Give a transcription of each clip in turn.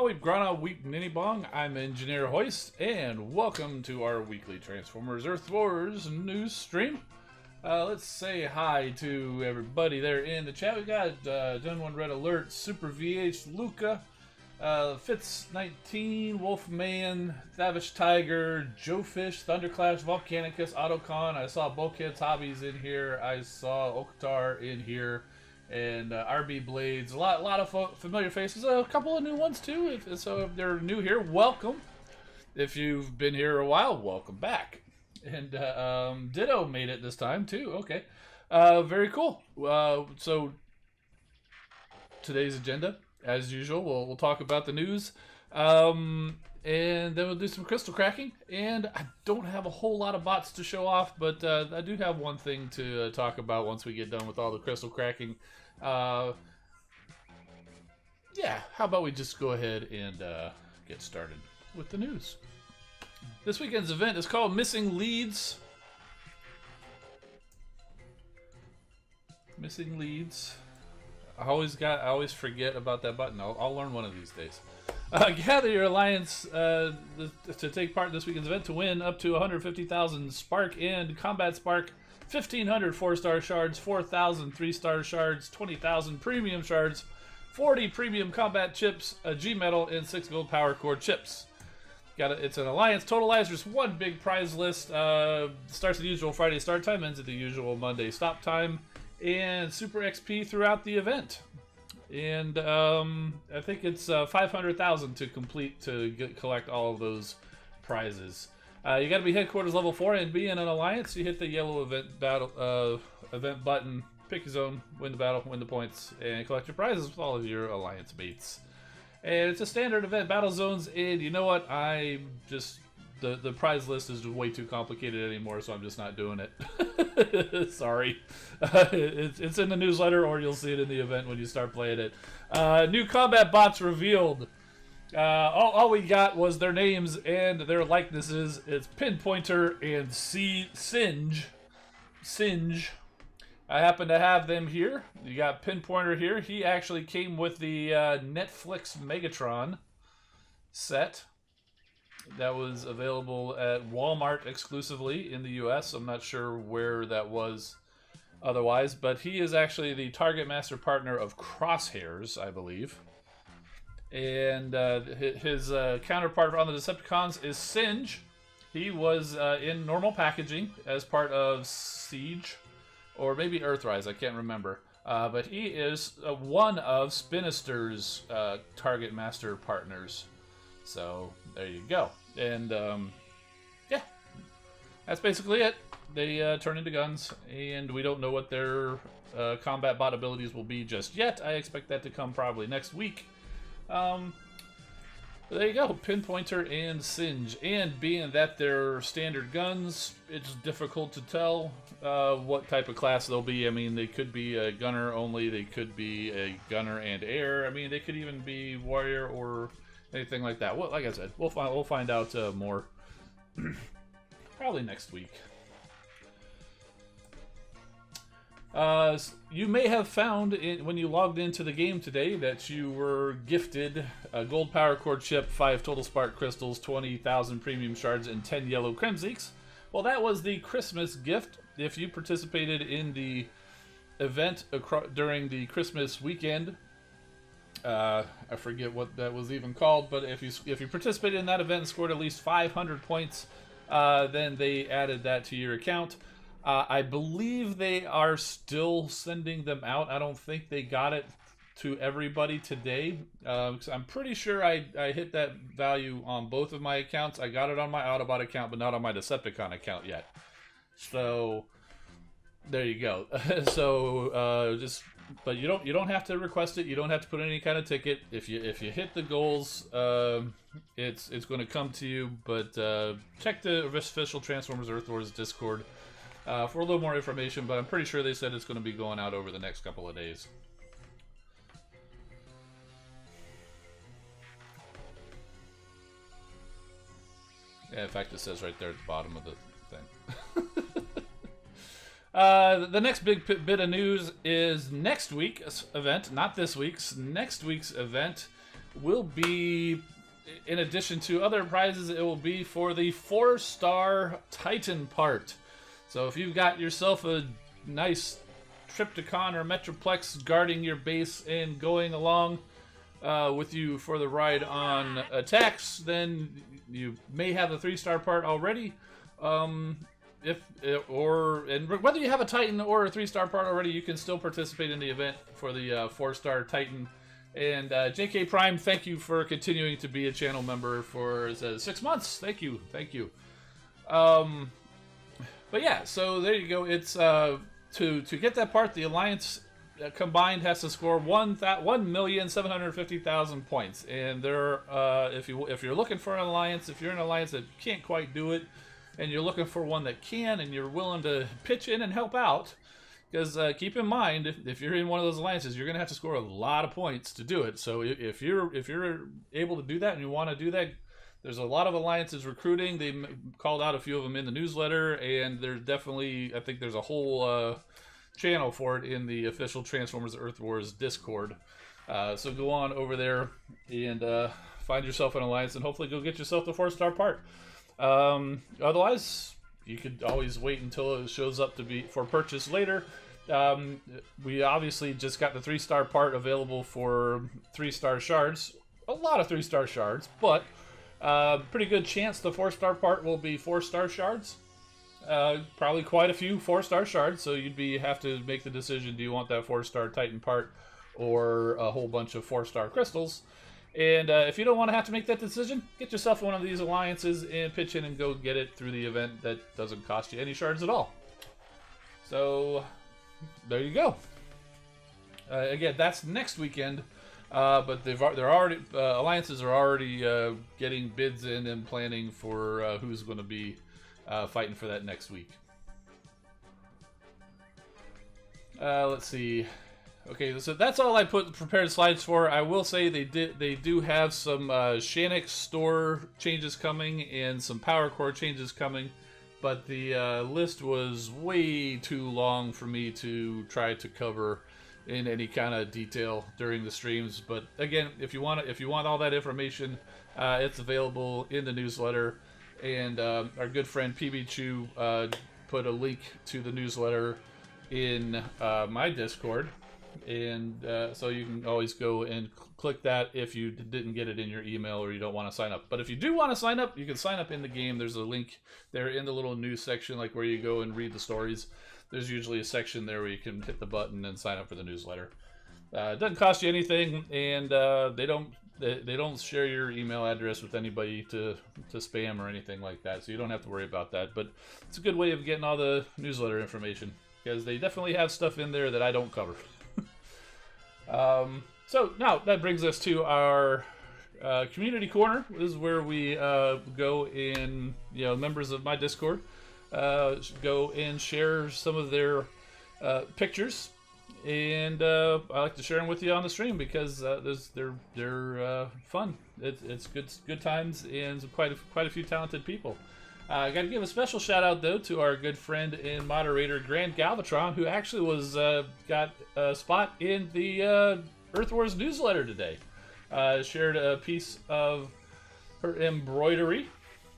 We've gone on Weep Ninny Bong. I'm Engineer Hoist, and welcome to our weekly Transformers Earth Wars news stream. Let's say hi to everybody there in the chat. We got Gen 1 Red Alert, Super VH, Luca, Fitz19, Wolfman, Thavish Tiger, Joe Fish, Thunderclash, Volcanicus, Autocon. I saw Bulkhead's Hobbies in here. I saw Oktar in here. And RB Blades, a lot of familiar faces, a couple of new ones too. So if they're new here, welcome. If you've been here a while, welcome back. And Ditto made it this time too. Okay, very cool. So today's agenda, as usual, we'll talk about the news, and then we'll do some crystal cracking. And I don't have a whole lot of bots to show off, but I do have one thing to talk about once we get done with all the crystal cracking. Yeah, how about we just go ahead and get started with the news. This weekend's event is called Missing Leads. Missing Leads. I always forget about that button. I'll learn one of these days. Gather your alliance to take part in this weekend's event to win up to 150,000 Spark and Combat Spark, 1,500 4-star shards, 4,000 3-star shards, 20,000 premium shards, 40 premium combat chips, a G-metal, and 6 gold power core chips. It's an alliance totalizer. There's one big prize list. Starts at the usual Friday start time, ends at the usual Monday stop time, and super XP throughout the event. And I think it's 500,000 to complete to collect all of those prizes. You got to be headquarters level 4 and be in an alliance. You hit the yellow event button, pick your zone, win the battle, win the points, and collect your prizes with all of your alliance mates. And it's a standard event, battle zones. And you know what? The prize list is way too complicated anymore, so I'm just not doing it. Sorry. It's in the newsletter, or you'll see it in the event when you start playing it. New combat bots revealed. All we got was their names and their likenesses. It's Pinpointer and Singe. I happen to have them here. You got Pinpointer here. He actually came with the Netflix Megatron set that was available at Walmart exclusively in the US. I'm not sure where that was otherwise, but he is actually the Target Master Partner of Crosshairs, I believe. And his counterpart on the Decepticons is Singe. He was in normal packaging as part of Siege, or maybe Earthrise, I can't remember. But he is one of Spinister's Target Master Partners. So there you go. And yeah, that's basically it. They turn into guns, and we don't know what their combat bot abilities will be just yet. I expect that to come probably next week. There you go, Pinpointer and Singe. And being that they're standard guns, it's difficult to tell what type of class they'll be. I mean, they could be a gunner only, they could be a gunner and air. I mean, they could even be warrior or anything like that. Well, like I said, we'll find out more probably next week. You may have found when you logged into the game today that you were gifted a gold power core chip, 5 total spark crystals, 20,000 premium shards, and 10 yellow Kremzeeks. Well, that was the Christmas gift. If you participated in the event during the Christmas weekend, I forget what that was even called, but if you participated in that event and scored at least 500 points, then they added that to your account. I believe they are still sending them out. I don't think they got it to everybody today. I'm pretty sure I hit that value on both of my accounts. I got it on my Autobot account, but not on my Decepticon account yet. So there you go. So but you don't have to request it. You don't have to put in any kind of ticket. If you hit the goals, it's going to come to you. But check the official Transformers Earth Wars Discord for a little more information, but I'm pretty sure they said it's going to be going out over the next couple of days. Yeah, in fact, it says right there at the bottom of the thing. The next big bit of news is next week's event, not this week's, next week's event. will be, in addition to other prizes, it will be for the 4-star Titan part. So if you've got yourself a nice Triptychon or Metroplex guarding your base and going along with you for the ride on attacks, then you may have the 3-star part already. And whether you have a Titan or a 3-star part already, you can still participate in the event for the 4-star Titan. And JK Prime, thank you for continuing to be a channel member for 6 months. Thank you. But yeah, so there you go. It's to get that part, the Alliance combined has to score 1,750,000 points. And there, if you're looking for an alliance, if you're an alliance that can't quite do it, and you're looking for one that can, and you're willing to pitch in and help out, because keep in mind, if you're in one of those alliances, you're going to have to score a lot of points to do it. So if you're able to do that and you want to do that, there's a lot of alliances recruiting. They called out a few of them in the newsletter, and there's definitely, I think there's a whole channel for it in the official Transformers Earth Wars Discord. So go on over there and find yourself an alliance, and hopefully go get yourself the 4-star part. Otherwise, you could always wait until it shows up to be for purchase later. We obviously just got the 3-star part available for 3-star shards. A lot of 3-star shards, but pretty good chance the 4-star part will be 4-star shards. Probably quite a few 4-star shards, so you'd have to make the decision: do you want that 4-star Titan part or a whole bunch of 4-star crystals? And if you don't want to have to make that decision, get yourself one of these alliances and pitch in and go get it through the event. That doesn't cost you any shards at all. So there you go. Again, that's next weekend, but they're already alliances are already getting bids in and planning for who's going to be fighting for that next week. Let's see. Okay, so that's all I prepared slides for. I will say they do have some Shanix store changes coming and some power core changes coming, but the list was way too long for me to try to cover in any kind of detail during the streams. But again, if you want all that information, it's available in the newsletter. And our good friend PB Chu put a link to the newsletter in my Discord. And so you can always go and click that if you didn't get it in your email or you don't want to sign up. But if you do want to sign up, you can sign up in the game. There's a link there in the little news section, like where you go and read the stories. There's usually a section there where you can hit the button and sign up for the newsletter. It doesn't cost you anything, and they don't share your email address with anybody to spam or anything like that, so you don't have to worry about that. But it's a good way of getting all the newsletter information, because they definitely have stuff in there that I don't cover. So now that brings us to our community corner. This is where we go in, members of my Discord go and share some of their pictures, and I like to share them with you on the stream because they're fun. It's good times and quite a few talented people. I got to give a special shout out though to our good friend and moderator Grand Galvatron, who actually got a spot in the Earth Wars newsletter today. Shared a piece of her embroidery.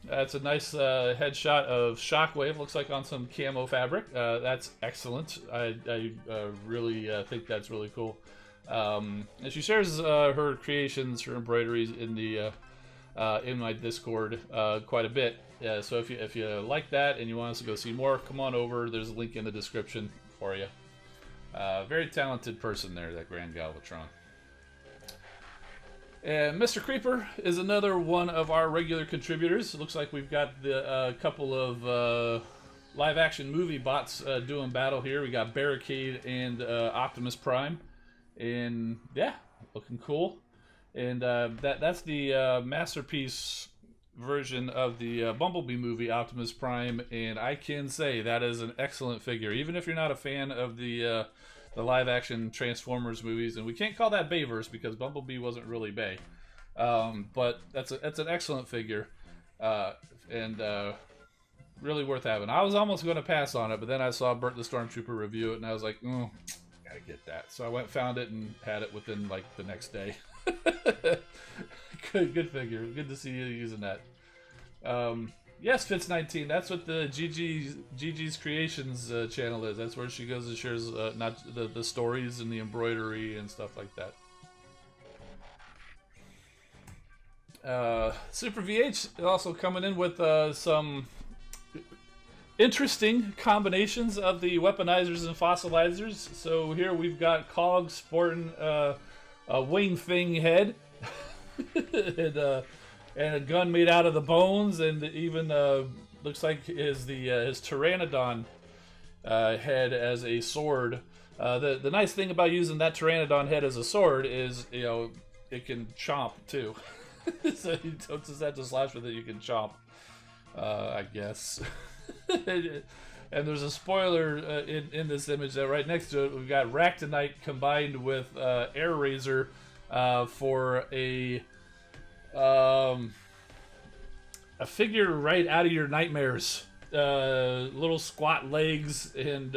It's a nice headshot of Shockwave, looks like on some camo fabric. That's excellent. I really think that's really cool. And she shares her creations, her embroideries in my Discord quite a bit. So if you like that and you want us to go see more, come on over. There's a link in the description for you. Very talented person there, that Grand Galvatron. And Mr. Creeper is another one of our regular contributors. It looks like we've got the couple of live-action movie bots doing battle here. We got Barricade and Optimus Prime, and yeah, looking cool. And that's the masterpiece version of the Bumblebee movie, Optimus Prime, and I can say that is an excellent figure, even if you're not a fan of the live-action Transformers movies. And we can't call that Bayverse because Bumblebee wasn't really Bay, but that's an excellent figure, and really worth having. I was almost going to pass on it, but then I saw Bert the Stormtrooper review it, and I was like, gotta get that. So I went, found it, and had it within like the next day. Good figure. Good to see you using that. Yes, Fitz19. That's what the Gigi's Creations channel is. That's where she goes and shares not the stories and the embroidery and stuff like that. Super VH also coming in with some interesting combinations of the weaponizers and fossilizers. So here we've got Cog sporting a wing thing head and a gun made out of the bones, and even looks like his Pteranodon head as a sword. The nice thing about using that Pteranodon head as a sword is, you know, it can chomp too. So you don't just have to slash with it, you can chomp, I guess. And there's a spoiler in this image that right next to it we've got Ractonite combined with Air Razor for a figure right out of your nightmares. Little squat legs and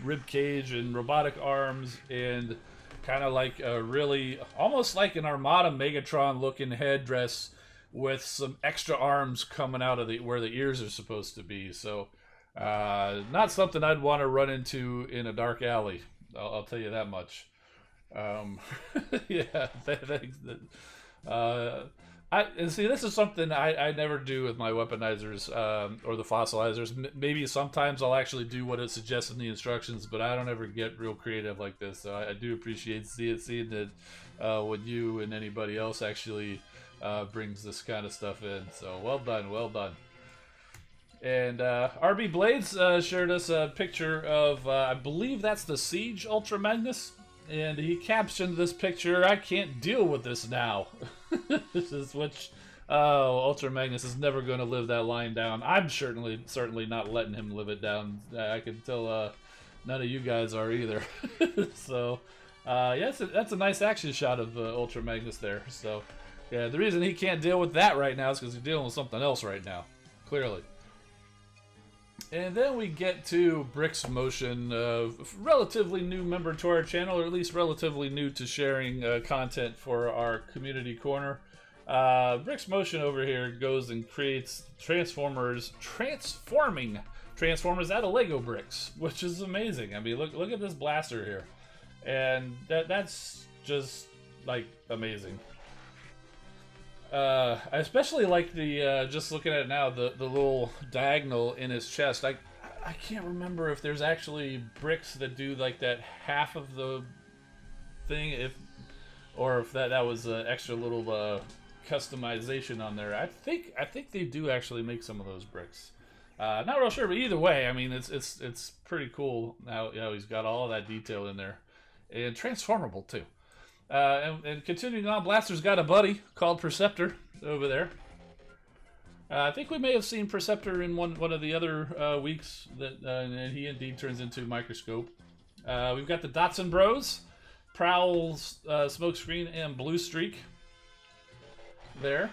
rib cage and robotic arms and kind of like a really almost like an Armada Megatron looking headdress with some extra arms coming out of where the ears are supposed to be. So not something I'd want to run into in a dark alley, I'll tell you that much. Yeah, thanks. And see, this is something I never do with my weaponizers or the fossilizers. Maybe sometimes I'll actually do what it suggests in the instructions, but I don't ever get real creative like this. So I do appreciate seeing that when you and anybody else actually brings this kind of stuff in. So well done, well done. And RB Blades shared us a picture of, I believe that's the Siege Ultra Magnus. And he captioned this picture, "I can't deal with this now." This is which, Ultra Magnus is never going to live that line down. I'm certainly not letting him live it down. I can tell none of you guys are either. So, yeah, that's a nice action shot of Ultra Magnus there. So, yeah, the reason he can't deal with that right now is because he's dealing with something else right now, clearly. And then we get to Bricks Motion, relatively new member to our channel, or at least relatively new to sharing content for our community corner. Bricks Motion over here goes and creates transforming Transformers out of Lego bricks, which is amazing. I mean, look at this blaster here, and that's just like amazing. I especially like the, just looking at it now, the little diagonal in his chest. I can't remember if there's actually bricks that do like that half of the thing, or if that was an extra little customization on there. I think they do actually make some of those bricks. Not real sure, but either way, I mean, it's pretty cool how he's got all of that detail in there, and transformable too. And continuing on, Blaster's got a buddy called Perceptor over there. I think we may have seen Perceptor in one of the other weeks, that and he indeed turns into Microscope. We've got the Dotson Bros, Prowl's Smokescreen and Blue Streak there.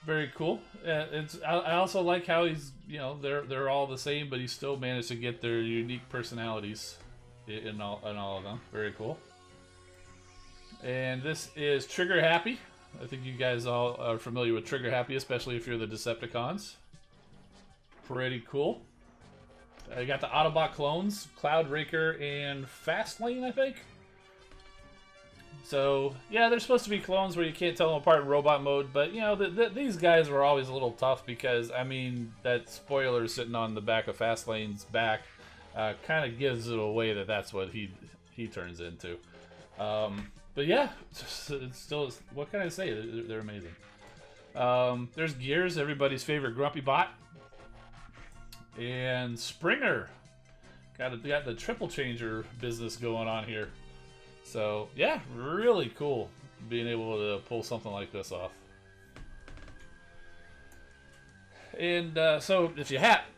Very cool. I also like how he's, they're all the same, but he still managed to get their unique personalities in all of them. Very cool. And this is Trigger Happy. I think you guys all are familiar with Trigger Happy, especially if you're the Decepticons. Pretty cool. You got the Autobot clones, Cloud Raker and Fastlane, I think. So, yeah, they're supposed to be clones where you can't tell them apart in robot mode, but, these guys were always a little tough because, I mean, that spoiler sitting on the back of Fastlane's back kind of gives it away that that's what he turns into. But yeah, it's still, what can I say? They're amazing. There's Gears, everybody's favorite Grumpy Bot. And Springer. Got the triple changer business going on here. So, yeah, really cool being able to pull something like this off. And so, if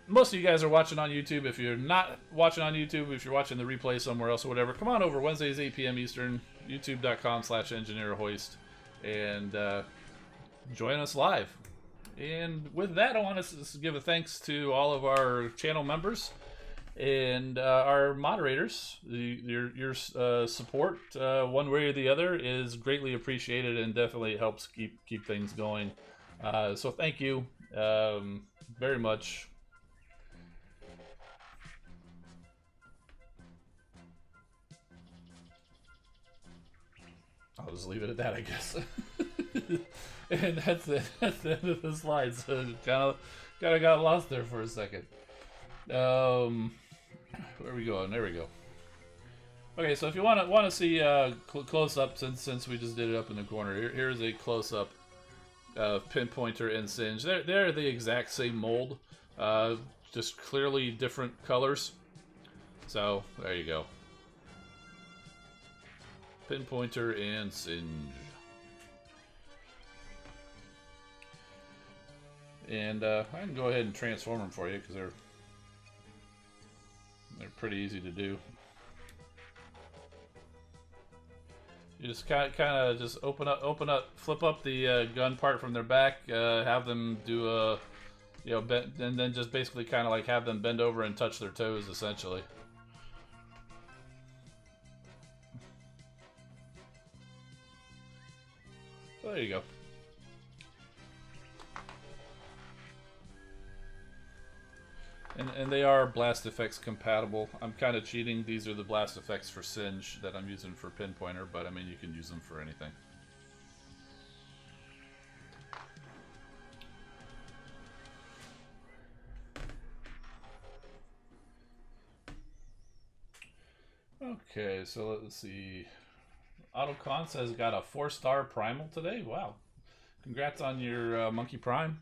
most of you guys are watching on YouTube. If you're not watching on YouTube, if you're watching the replay somewhere else or whatever, come on over Wednesdays, 8 p.m. Eastern, youtube.com/engineerhoist, and join us live. And with that, I want to give a thanks to all of our channel members. And our moderators, your support one way or the other is greatly appreciated and definitely helps keep things going. So thank you very much. I'll just leave it at that, I guess. And that's it. That's the end of the slides. So kind of got lost there for a second. Where are we going? There we go. Okay, so if you want to see close up, since we just did it up in the corner, here's a close up of Pinpointer and Singe. They're the exact same mold, just clearly different colors. So there you go. Pinpointer and Singe. And I can go ahead and transform them for you because they're pretty easy to do. You just kind of just open up, flip up the gun part from their back, have them do a, bend, and then just basically kind of like have them bend over and touch their toes, essentially. So there you go. And they are blast effects compatible. I'm kind of cheating. These are the blast effects for Singe that I'm using for Pinpointer, but I mean, you can use them for anything. Okay, so let's see. AutoCon says got a 4-star Primal today. Wow. Congrats on your Monkey Prime.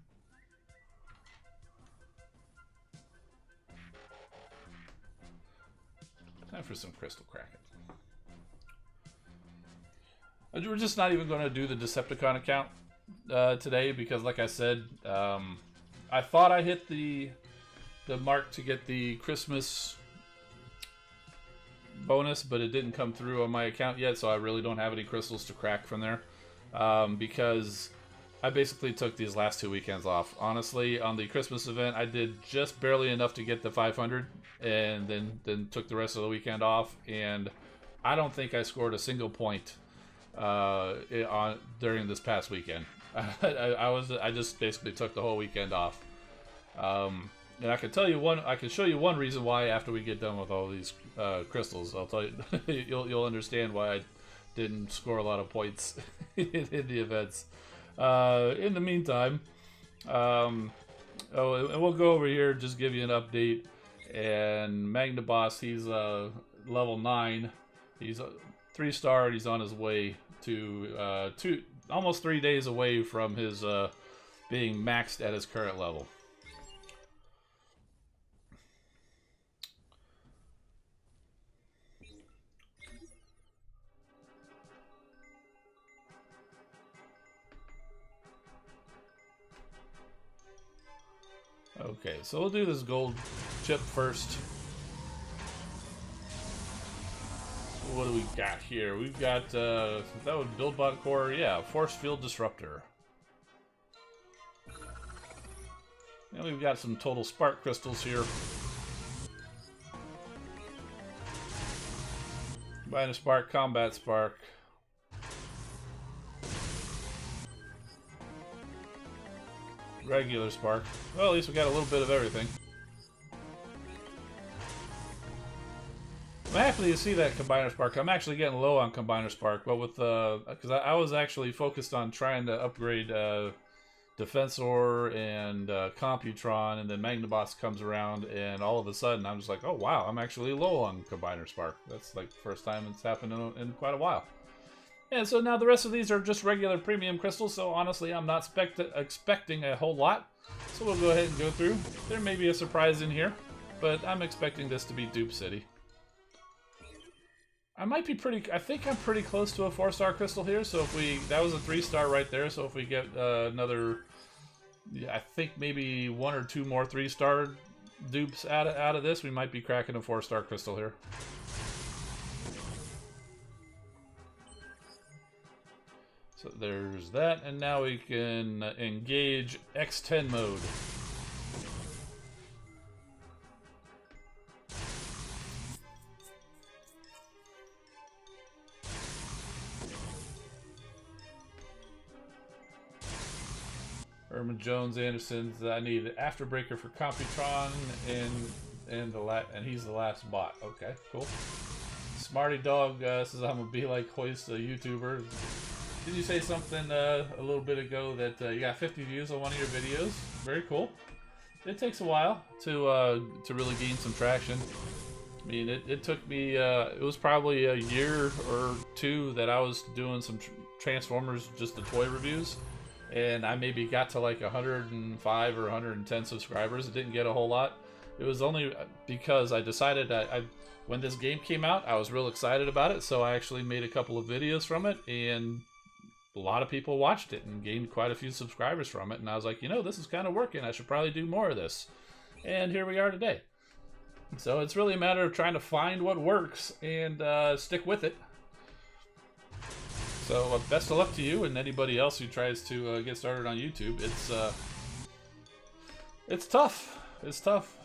Time for some crystal cracking. We're just not even going to do the Decepticon account today because, like I said, I thought I hit the mark to get the Christmas bonus, but it didn't come through on my account yet, so I really don't have any crystals to crack from there because I basically took these last 2 weekends off. Honestly, on the Christmas event, I did just barely enough to get the 500, and then took the rest of the weekend off. And I don't think I scored a single point during this past weekend. I just basically took the whole weekend off. And I can tell you I can show you one reason why after we get done with all these crystals. I'll tell you, you'll understand why I didn't score a lot of points in the events. In the meantime, and we'll go over here, just give you an update. And Magnus, he's level 9. He's 3-star. He's on his way to almost 3 days away from his being maxed at his current level. Okay, so we'll do this gold chip first. What do we got here? We've got, that would BuildBot Core, yeah, Force Field Disruptor. And we've got some total spark crystals here. Minus Spark, Combat Spark. Regular Spark. Well, at least we got a little bit of everything. I'm happy to see that Combiner Spark. I'm actually getting low on Combiner Spark, but with because I was actually focused on trying to upgrade Defensor and Computron, and then Magnus comes around, and all of a sudden I'm just like, oh wow, I'm actually low on Combiner Spark. That's like the first time it's happened in quite a while. And so now the rest of these are just regular premium crystals, so honestly I'm not expecting a whole lot. So we'll go ahead and go through. There may be a surprise in here, but I'm expecting this to be Dupe City. I think I'm pretty close to a 4-star crystal here, so if that was a 3-star right there, so if we get another, I think maybe 1 or 2 more 3-star dupes out of this, we might be cracking a 4-star crystal here. So there's that, and now we can engage X10 mode. Herman Jones Anderson. I need an Afterbreaker for Computron, and he's the last bot. Okay, cool. Smarty Dog says I'm gonna be like Hoist, a YouTuber. Did you say something a little bit ago that you got 50 views on one of your videos? Very cool. It takes a while to really gain some traction. I mean, it took me, it was probably a year or two that I was doing some Transformers, just the toy reviews, and I maybe got to like 105 or 110 subscribers. It didn't get a whole lot. It was only because I decided when this game came out, I was real excited about it, so I actually made a couple of videos from it, and a lot of people watched it and gained quite a few subscribers from it, and I was like, you know, this is kind of working. I should probably do more of this. And here we are today. So it's really a matter of trying to find what works and stick with it. So best of luck to you and anybody else who tries to get started on YouTube. It's tough. It's tough.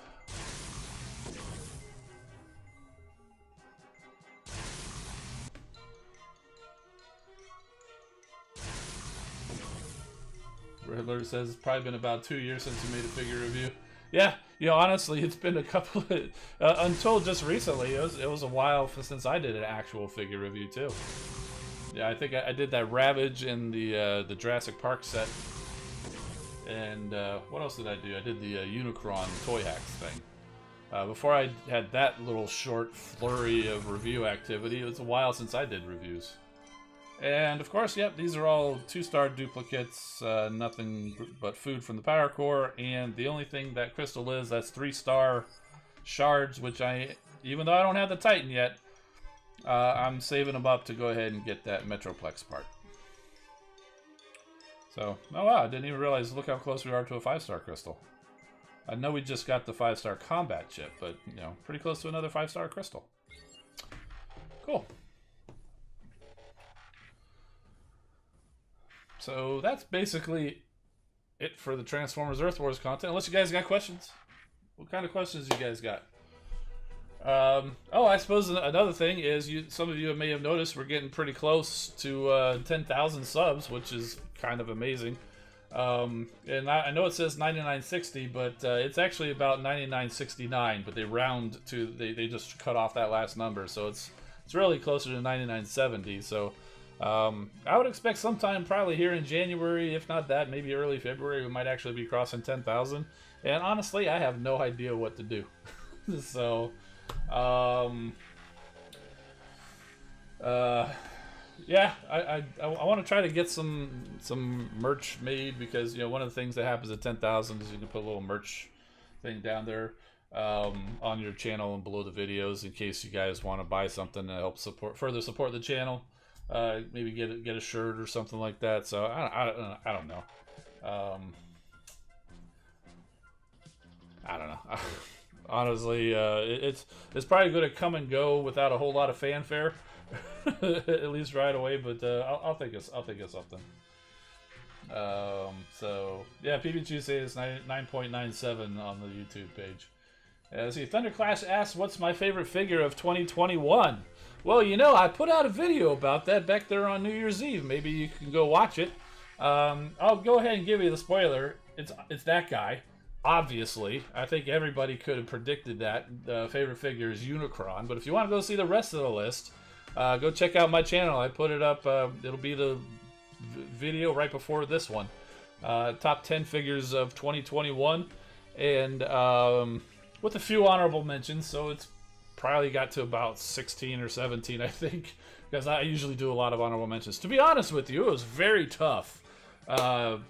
Riddler says it's probably been about 2 years since you made a figure review. Yeah, you know, honestly, it's been a couple of, until just recently, it was a while since I did an actual figure review too. Yeah, I think I did that Ravage in the Jurassic Park set, and what else did I do? I did the Unicron Toy Hacks thing. Before I had that little short flurry of review activity, it was a while since I did reviews. And of course, yep, these are all 2-star duplicates, nothing but food from the Power Core, and the only thing that Crystal is, that's 3-star shards, which even though I don't have the Titan yet, I'm saving them up to go ahead and get that Metroplex part. So, oh wow, I didn't even realize, look how close we are to a 5-star Crystal. I know we just got the 5-star combat chip, but, you know, pretty close to another 5-star Crystal. Cool. So that's basically it for the Transformers Earth Wars content. Unless you guys got questions. What kind of questions you guys got? Oh, I suppose another thing is some of you may have noticed we're getting pretty close to 10,000 subs, which is kind of amazing. And I know it says 9960, but it's actually about 9969. But they round to they just cut off that last number, so it's really closer to 9970. So. I would expect sometime probably here in January, if not that, maybe early February, we might actually be crossing 10,000. And honestly, I have no idea what to do. So, yeah, I want to try to get some merch made, because, you know, one of the things that happens at 10,000 is you can put a little merch thing down there on your channel and below the videos, in case you guys want to buy something to help further support the channel. Maybe get a shirt or something like that. So I don't know. I don't know. Honestly, it's probably going to come and go without a whole lot of fanfare, at least right away. But I'll think of something. So yeah, PBQ says 9.97 on the YouTube page. See, Thunderclash asks, "What's my favorite figure of 2021?" Well, you know, I put out a video about that back there on New Year's Eve. Maybe you can go watch it. I'll go ahead and give you the spoiler. It's that guy. Obviously, I think everybody could have predicted that. The favorite figure is Unicron. But if you want to go see the rest of the list, go check out my channel. I put it up. It'll be the video right before this one. Top 10 figures of 2021. And with a few honorable mentions. So it's probably got to about 16 or 17, I think, because I usually do a lot of honorable mentions. To be honest with you, it was very tough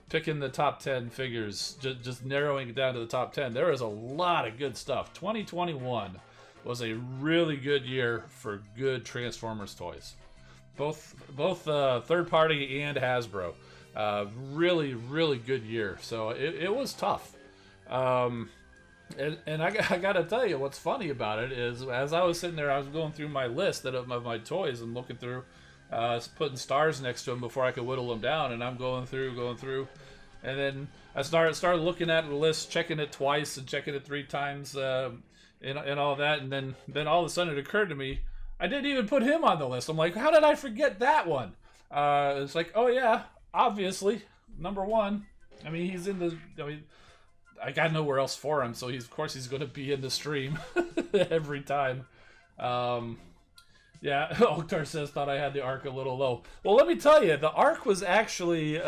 picking the top 10 figures, just narrowing it down to the top 10. There is a lot of good stuff. 2021 was a really good year for good Transformers toys, both third party and Hasbro. Really good year. So it was tough. And I gotta tell you, what's funny about it is, as I was sitting there, I was going through my list of my toys and looking through, putting stars next to them before I could whittle them down, and I'm going through, and then I started looking at the list, checking it twice and checking it 3 times, and all that, and then all of a sudden it occurred to me, I didn't even put him on the list. I'm like, how did I forget that one? It's like, oh yeah, obviously, number 1. I mean, he's in the. I mean, I got nowhere else for him, so of course he's going to be in the stream every time. Yeah, Oktar says thought I had the arc a little low. Well, let me tell you, the arc was actually.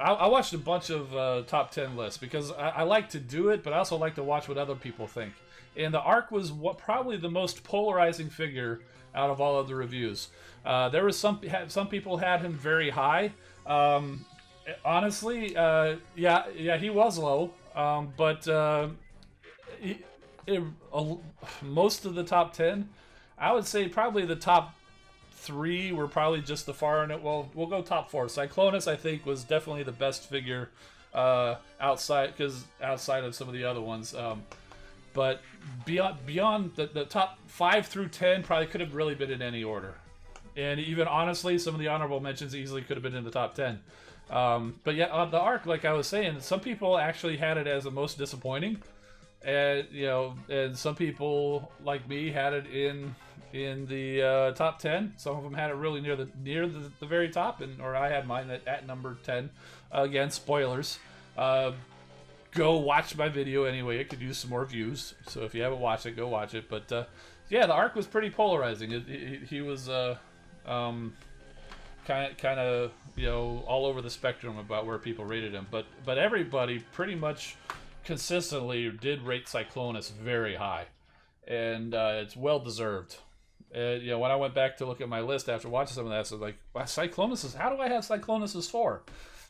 I watched a bunch of top 10 lists because I like to do it, but I also like to watch what other people think. And the arc was probably the most polarizing figure out of all of the reviews. There was some people had him very high. Honestly, yeah, he was low. But most of the top 10, I would say probably the top 3 were probably just the far end. Well, we'll go top 4. Cyclonus, I think, was definitely the best figure outside of some of the other ones. But beyond the top 5 through 10 probably could have really been in any order. And even honestly, some of the honorable mentions easily could have been in the top 10. But yeah, on the arc, like I was saying, some people actually had it as the most disappointing. And and some people like me had it in the top 10. Some of them had it really near the very top, or I had mine at number 10. Again, spoilers. Go watch my video anyway. It could use some more views. So if you haven't watched it, go watch it. But yeah, the arc was pretty polarizing. He was kind of all over the spectrum about where people rated him. But everybody pretty much consistently did rate Cyclonus very high, and it's well deserved. When I went back to look at my list after watching some of that, I was like, Cyclonus how do I have Cyclonus 4?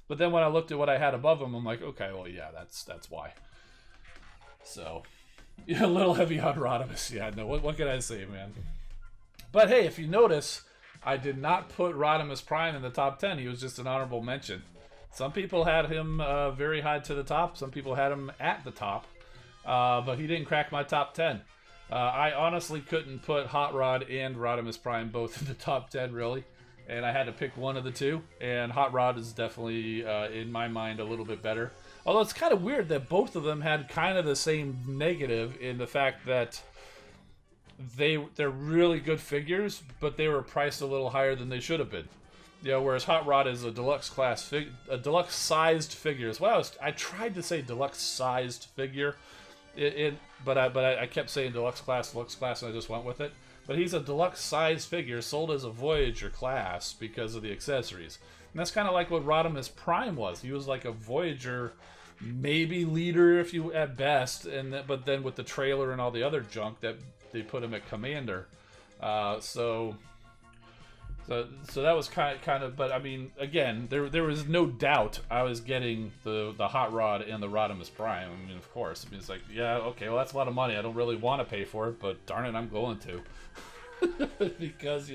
But then when I looked at what I had above him, I'm like, okay, well, yeah, that's why. So, a little heavy on Rodimus. Yeah, no, what can I say, man? But hey, if you notice, I did not put Rodimus Prime in the top 10. He was just an honorable mention. Some people had him very high to the top. Some people had him at the top. But he didn't crack my top 10. I honestly couldn't put Hot Rod and Rodimus Prime both in the top 10, really. And I had to pick one of the two. And Hot Rod is definitely, in my mind, a little bit better. Although it's kind of weird that both of them had kind of the same negative in the fact that they're really good figures, but they were priced a little higher than they should have been. Whereas Hot Rod is a deluxe a deluxe sized figure. Well, I tried to say deluxe sized figure, but I kept saying deluxe class, and I just went with it. But he's a deluxe sized figure sold as a Voyager class because of the accessories, and that's kind of like what Rodimus Prime was. He was like a Voyager, maybe leader if you at best, but then with the trailer and all the other junk that they put him at Commander. So that was kind of, but I mean, again, there was no doubt I was getting the Hot Rod and the Rodimus Prime. I mean, of course. I mean, it's like, yeah, okay, well, that's a lot of money. I don't really want to pay for it, but darn it, I'm going to. Because,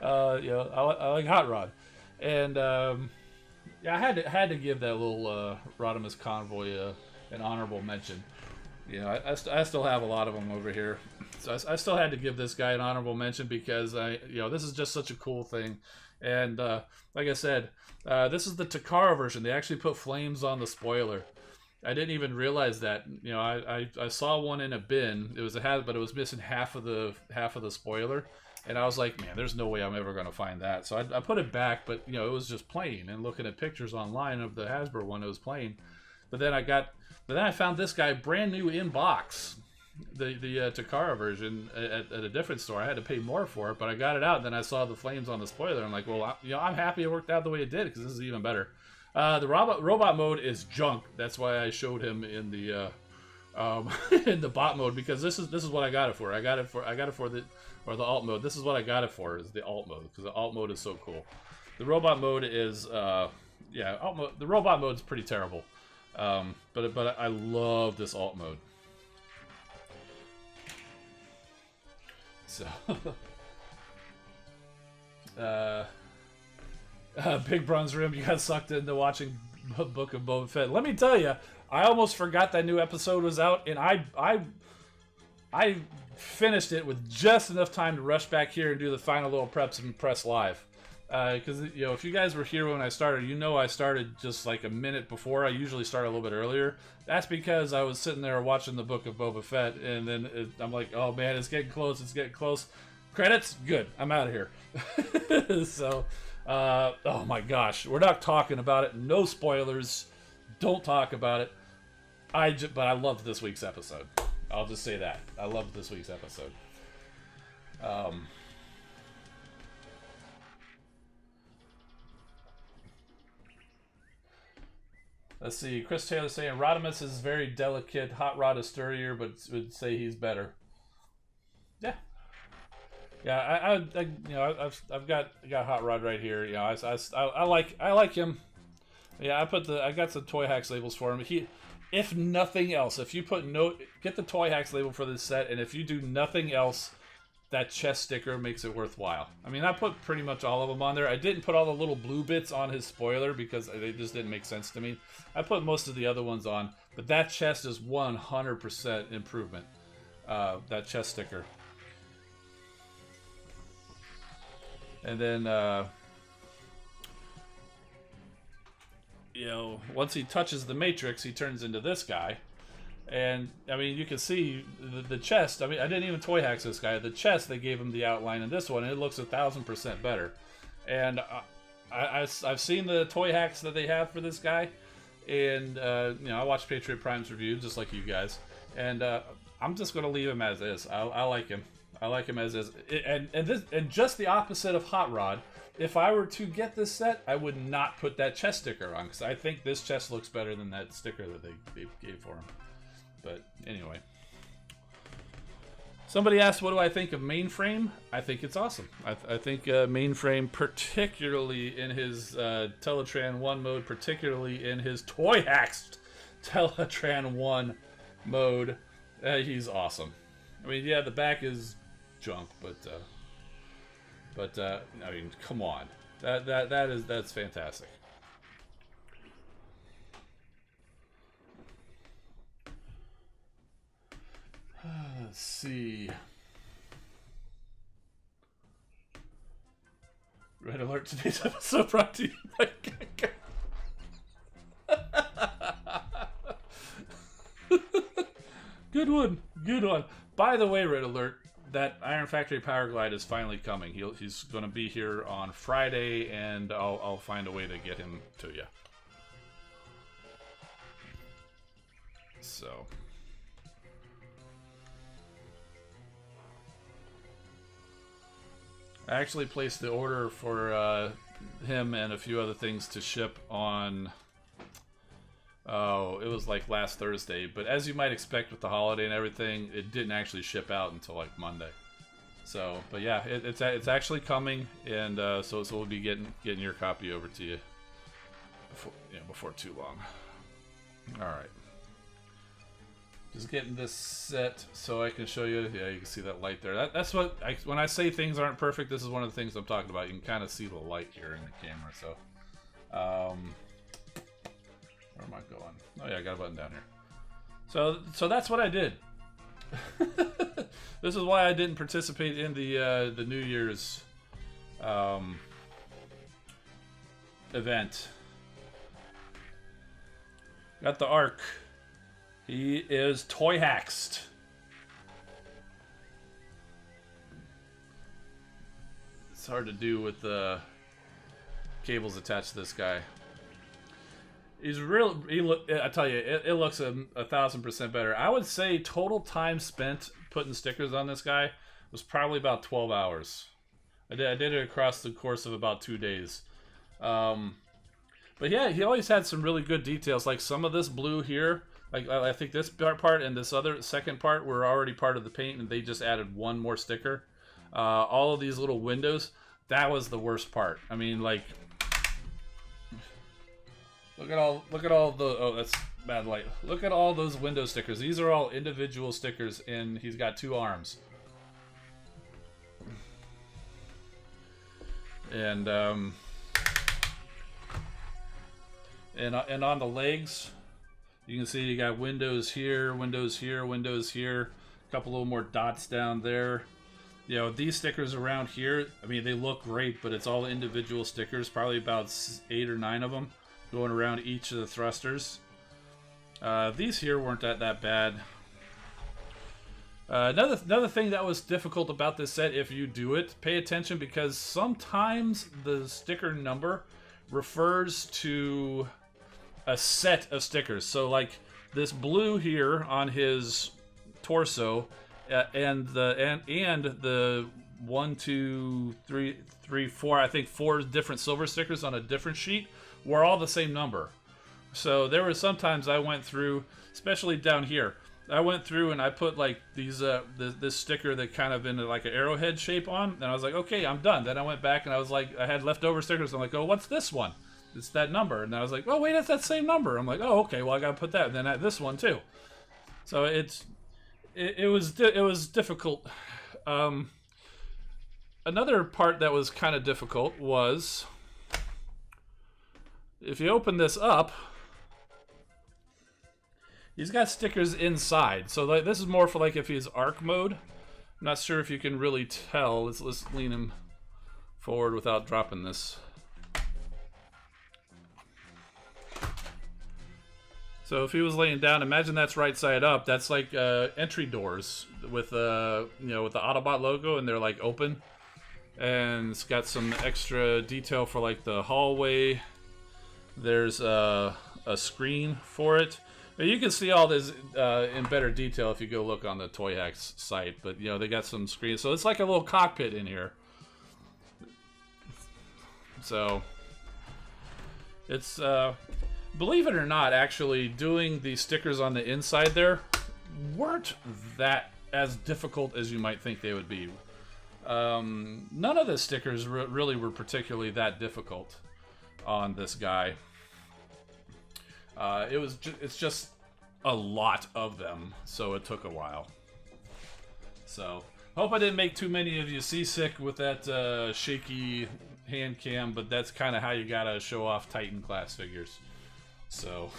I like Hot Rod. And, yeah, I had to give that little Rodimus Convoy an honorable mention. I still have a lot of them over here. So I still had to give this guy an honorable mention because this is just such a cool thing. And like I said, this is the Takara version. They actually put flames on the spoiler. I didn't even realize that. I saw one in a bin. It was but it was missing half of the spoiler. And I was like, man, there's no way I'm ever going to find that. So I put it back, but it was just plain. And looking at pictures online of the Hasbro one, it was plain. But then I found this guy brand new in box, the Takara version at a different store. I had to pay more for it, but I got it out. And then I saw the flames on the spoiler. I'm like, well, I'm happy it worked out the way it did because this is even better. The robot mode is junk. That's why I showed him in the in the bot mode, because this is what I got it for. I got it for the alt mode. This is what I got it for, is the alt mode, because the alt mode is so cool. The robot mode is the robot mode is pretty terrible. But I love this alt mode. So, Big Bronze Rim, you got sucked into watching Book of Boba Fett. Let me tell you, I almost forgot that new episode was out, and I finished it with just enough time to rush back here and do the final little preps and press live. Because if you guys were here when I started, I started just like a minute before. I usually start a little bit earlier. That's because I was sitting there watching the Book of Boba Fett, and then I'm like, oh man, it's getting close. Credits, good. I'm out of here. So, oh my gosh, we're not talking about it. No spoilers. Don't talk about it. But I loved this week's episode. I'll just say that. I loved this week's episode. Let's see. Chris Taylor saying Rodimus is very delicate. Hot Rod is sturdier, but would say he's better. Yeah. Yeah, I you know, I've got Hot Rod right here. You know, I like him. Yeah, I got some Toy Hacks labels for him. If nothing else, if you get the Toy Hacks label for this set, and if you do nothing else, that chest sticker makes it worthwhile. I mean, I put pretty much all of them on there. I didn't put all the little blue bits on his spoiler because they just didn't make sense to me. I put most of the other ones on, but that chest is 100% improvement. That chest sticker. And then, you know, once he touches the Matrix, he turns into this guy. And, I mean, you can see the chest. I mean, I didn't even Toy Hacks this guy. The chest, they gave him the outline in this one, and it looks 1,000% better. And I've seen the Toy Hacks that they have for this guy. And, you know, I watched Patriot Prime's review, just like you guys. And I'm just going to leave him as is. I like him. I like him as is. And just the opposite of Hot Rod. If I were to get this set, I would not put that chest sticker on, because I think this chest looks better than that sticker that they gave for him. But anyway. Somebody asked, what do I think of Mainframe? I think it's awesome. I think Mainframe, particularly in his Teletran 1 mode, particularly in his Toy Hacks Teletran 1 mode, he's awesome. I mean, yeah, the back is junk, but I mean, come on. That's fantastic. Let's see. Red alert, today's episode brought to you by Good one. Good one. By the way, Red alert, that Iron Factory Power Glide is finally coming. He's going to be here on Friday, and I'll find a way to get him to you. So... I actually placed the order for him and a few other things to ship on, oh, it was like last Thursday. But as you might expect with the holiday and everything, it didn't actually ship out until like Monday. So, but yeah, it's actually coming, and so we'll be getting your copy over to you before too long. All right. Just getting this set so I can show you. Yeah, you can see that light there. That's what when I say things aren't perfect, this is one of the things I'm talking about. You can kind of see the light here in the camera. So, where am I going? Oh yeah, I got a button down here. So that's what I did. This is why I didn't participate in the New Year's event. Got the Ark. He is Toy Hacked. It's hard to do with the cables attached to this guy. He's real. I tell you, it looks 1,000% better. I would say total time spent putting stickers on this guy was probably about 12 hours. I did it across the course of about 2 days. But yeah, he always had some really good details. Like some of this blue here. Like I think this part and this other second part were already part of the paint, and they just added one more sticker. All of these little windows, that was the worst part. I mean, like, look at all the, oh, that's bad light. Look at all those window stickers. These are all individual stickers, and he's got 2 arms. And and on the legs, you can see you got windows here, windows here, windows here. A couple little more dots down there. You know, these stickers around here, I mean, they look great, but it's all individual stickers. Probably about 8 or 9 of them going around each of the thrusters. These here weren't that bad. Another thing that was difficult about this set, if you do it, pay attention, because sometimes the sticker number refers to a set of stickers. So like this blue here on his torso, and the 1, 2, 3, 4, I think 4 different silver stickers on a different sheet were all the same number. So there were sometimes I went through, especially down here, I went through and I put like these this sticker that kind of in like an arrowhead shape on, and I was like, okay, I'm done. Then I went back and I was like, I had leftover stickers. I'm like, oh, what's this one? It's that number. And I was like, oh wait, that's that same number. I'm like, oh okay, well I gotta put that. And then this one too. So it was difficult. Another part that was kind of difficult was if you open this up. He's got stickers inside, so like this is more for like if he's arc mode. I'm not sure if you can really tell. Let's lean him forward without dropping this. So if he was laying down, imagine that's right side up. That's like entry doors with with the Autobot logo, and they're like open, and it's got some extra detail for like the hallway. There's a screen for it. You can see all this in better detail if you go look on the Toy Hacks site, but they got some screens, so it's like a little cockpit in here. So it's believe it or not, actually doing the stickers on the inside there weren't that as difficult as you might think they would be. None of the stickers really were particularly that difficult on this guy. It's just a lot of them, so it took a while. So, hope I didn't make too many of you seasick with that shaky hand cam, but that's kind of how you gotta show off Titan class figures. So,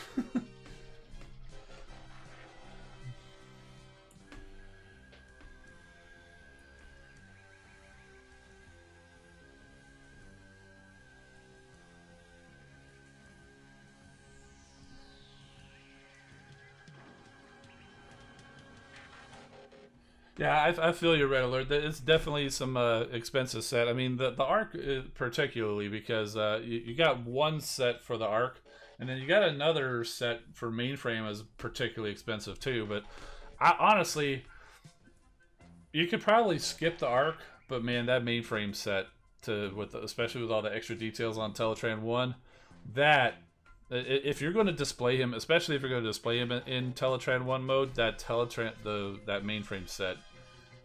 yeah, I feel you, Red Alert. It's definitely some expensive set. I mean, the Arc particularly, because you got one set for the Arc, and then you got another set for mainframe is particularly expensive too. But honestly, you could probably skip the Arc, but man, that mainframe set especially with all the extra details on Teletran 1, that if you're going to display him, especially if you're going to display him in Teletran 1 mode, that that mainframe set,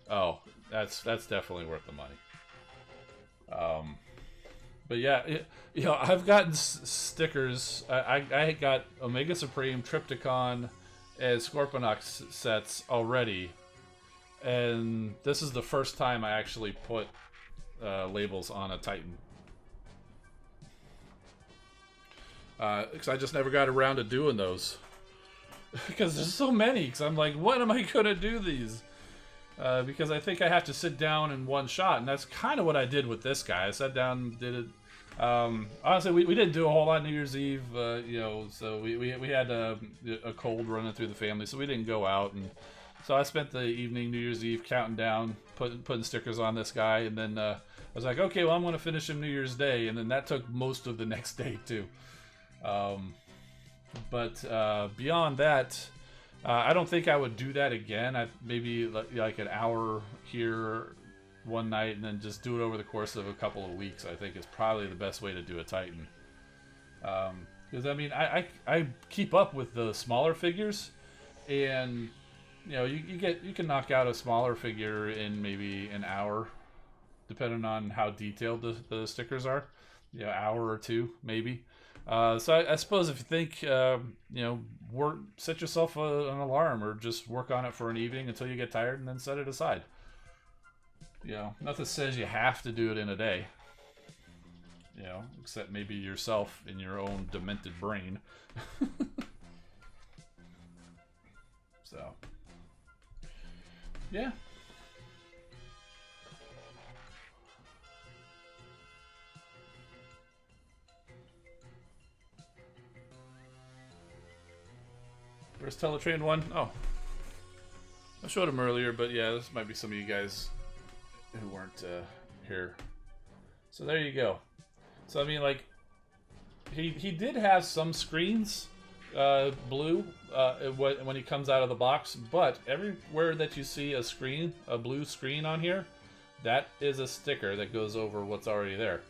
oh, that's definitely worth the money. But yeah, I've gotten stickers. I got Omega Supreme, Trypticon, and Scorponok sets already, and this is the first time I actually put labels on a Titan. Because I just never got around to doing those. Because there's so many. Because I'm like, when am I going to do these? Because I think I have to sit down in one shot. And that's kind of what I did with this guy. I sat down and did it. Honestly, we didn't do a whole lot New Year's Eve. So we had a cold running through the family. So we didn't go out. And so I spent the evening New Year's Eve counting down, putting stickers on this guy. And then I was like, okay, well, I'm going to finish him New Year's Day. And then that took most of the next day, too. But beyond that, I don't think I would do that again. Maybe like an hour here one night and then just do it over the course of a couple of weeks, I think is probably the best way to do a Titan. Because I mean, I keep up with the smaller figures, and you can knock out a smaller figure in maybe an hour, depending on how detailed the stickers are. Hour or two maybe. So I suppose if you think, set yourself an alarm or just work on it for an evening until you get tired and then set it aside. Nothing says you have to do it in a day. Except maybe yourself in your own demented brain. So, yeah. Where's Teletran 1? Oh. I showed him earlier, but yeah, this might be some of you guys who weren't here. So there you go. So I mean, like, he did have some screens, blue, when he comes out of the box, but everywhere that you see a screen, a blue screen on here, that is a sticker that goes over what's already there.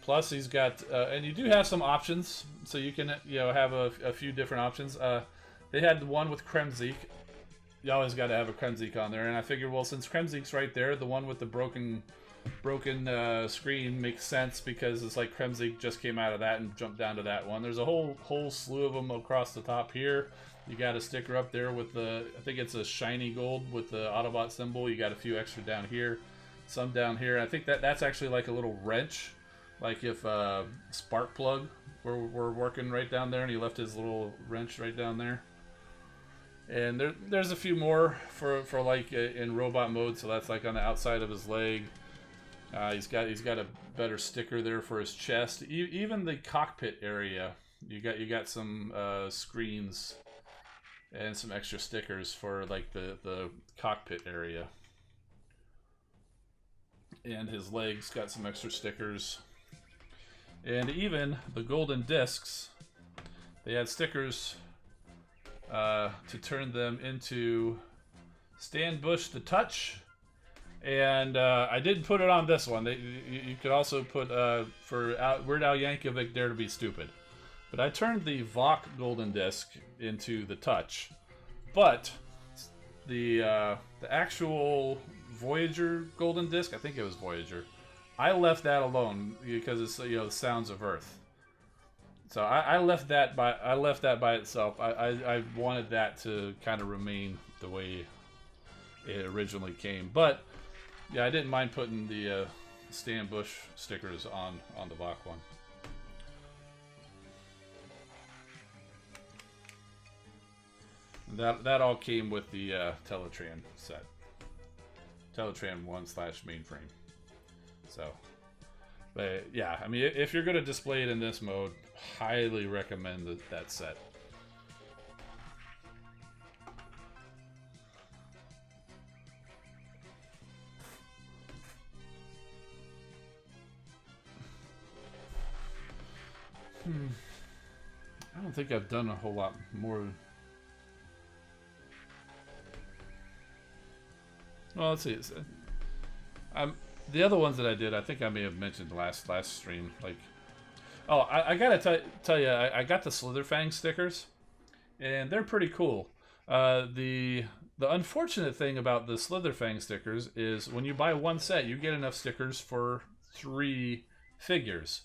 Plus, he's got, and you do have some options, so you can, have a few different options. They had the one with C.O.M.B.A.T. You always got to have a C.O.M.B.A.T on there, and I figured, well, since C.O.M.B.A.T's right there, the one with the broken screen makes sense because it's like C.O.M.B.A.T just came out of that and jumped down to that one. There's a whole slew of them across the top here. You got a sticker up there with the, I think it's a shiny gold with the Autobot symbol. You got a few extra down here, some down here. I think that's actually like a little wrench, like if Sparkplug were working right down there and he left his little wrench right down there. And there's a few more for like in robot mode, so that's like on the outside of his leg. He's got a better sticker there for his chest. Even the cockpit area, you got some screens and some extra stickers for like the cockpit area. And his legs got some extra stickers. And even the golden discs, they had stickers to turn them into Stan Bush the Touch. And I didn't put it on this one. You could also put for Weird Al Yankovic, Dare to Be Stupid. But I turned the Vok golden disc into the Touch. But the actual Voyager golden disc, I think it was Voyager, I left that alone because it's the Sounds of Earth. So I left that by itself. I wanted that to kind of remain the way it originally came. But yeah, I didn't mind putting the Stan Bush stickers on the Vok one. That all came with the Teletran set. Teletran 1/mainframe. So, but yeah, I mean, if you're going to display it in this mode, highly recommend that set. I don't think I've done a whole lot more. Well, let's see. The other ones that I did, I think I may have mentioned last stream. Like, oh, I gotta tell you, I got the Slitherfang stickers, and they're pretty cool. The unfortunate thing about the Slitherfang stickers is when you buy one set, you get enough stickers for 3 figures.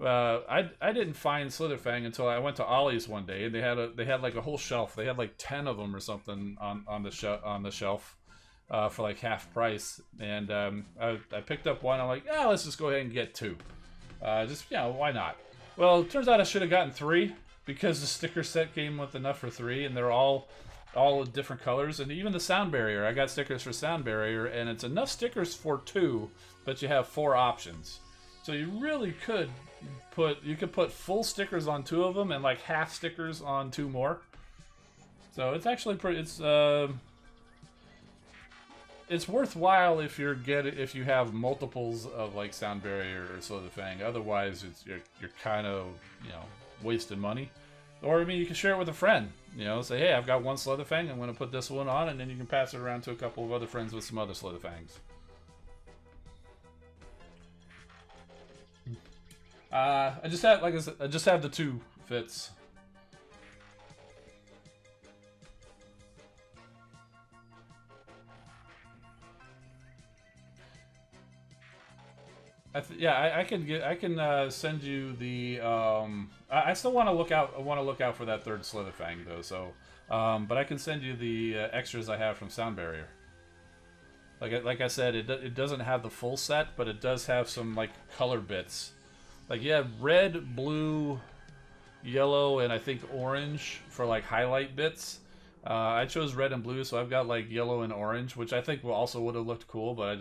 I didn't find Slitherfang until I went to Ollie's one day, and they had like a whole shelf. They had like 10 of them or something on the shelf. For like half price, and I picked up one. I'm like, yeah, let's just go ahead and get 2. Just why not? Well, it turns out I should have gotten 3 because the sticker set came with enough for 3, and they're all different colors. And even the sound barrier, I got stickers for sound barrier, and it's enough stickers for 2, but you have 4 options. So you really could put full stickers on 2 of them and like half stickers on 2 more. So it's actually pretty. It's worthwhile if you have multiples of like sound barrier or Slitherfang. Otherwise, you're kind of wasting money. Or I mean, you can share it with a friend. Say, hey, I've got one Slitherfang. I'm going to put this one on, and then you can pass it around to a couple of other friends with some other Slitherfangs. I just have the 2 fits. I can send you the. I still want to look out. I want to look out for that 3rd Slitherfang though. So, but I can send you the extras I have from Sound Barrier. Like I said, it doesn't have the full set, but it does have some like color bits. Like you have red, blue, yellow, and I think orange for like highlight bits. I chose red and blue, so I've got like yellow and orange, which I think also would have looked cool, but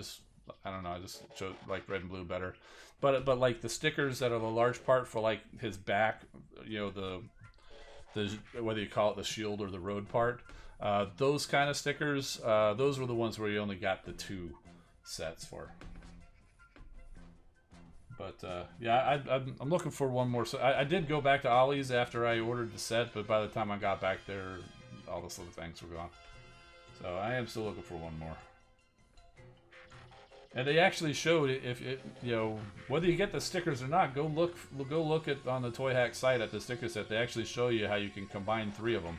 I don't know. I just chose like red and blue better, but like the stickers that are the large part for like his back, the whether you call it the shield or the road part, Those kind of stickers, those were the ones where you only got the 2 sets for. But yeah, I'm looking for one more. So I did go back to Ollie's after I ordered the set, but by the time I got back there, all those little things were gone. So I am still looking for one more. And they actually showed if it, you know, whether you get the stickers or not, go look at on the Toy Hack site at the sticker set. They actually show you how you can combine 3 of them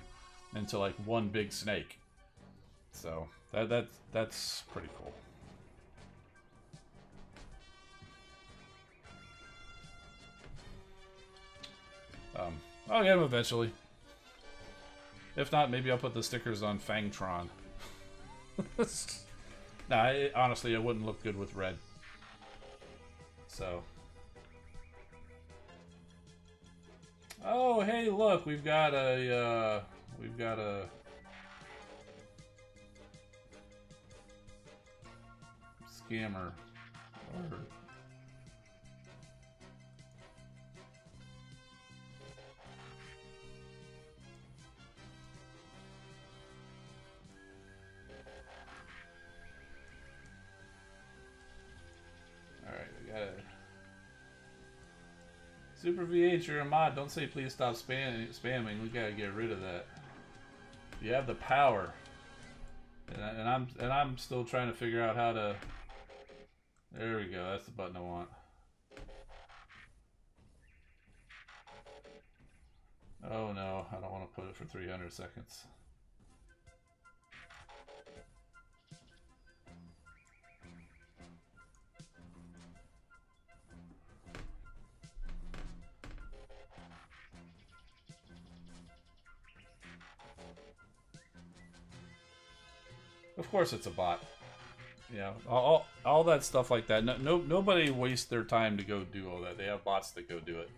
into like one big snake. So that's pretty cool. I'll get them eventually. If not, maybe I'll put the stickers on Fangtron. Nah, honestly, it wouldn't look good with red. So. Oh, hey, look, we've got a scammer. Or Super VH, you're a mod. Don't say please stop spamming. We gotta get rid of that. You have the power, and I'm still trying to figure out how to. There we go. That's the button I want. Oh no, I don't want to put it for 300 seconds. Of course it's a bot. Yeah, all that stuff like that. Nobody wastes their time to go do all that. They have bots that go do it.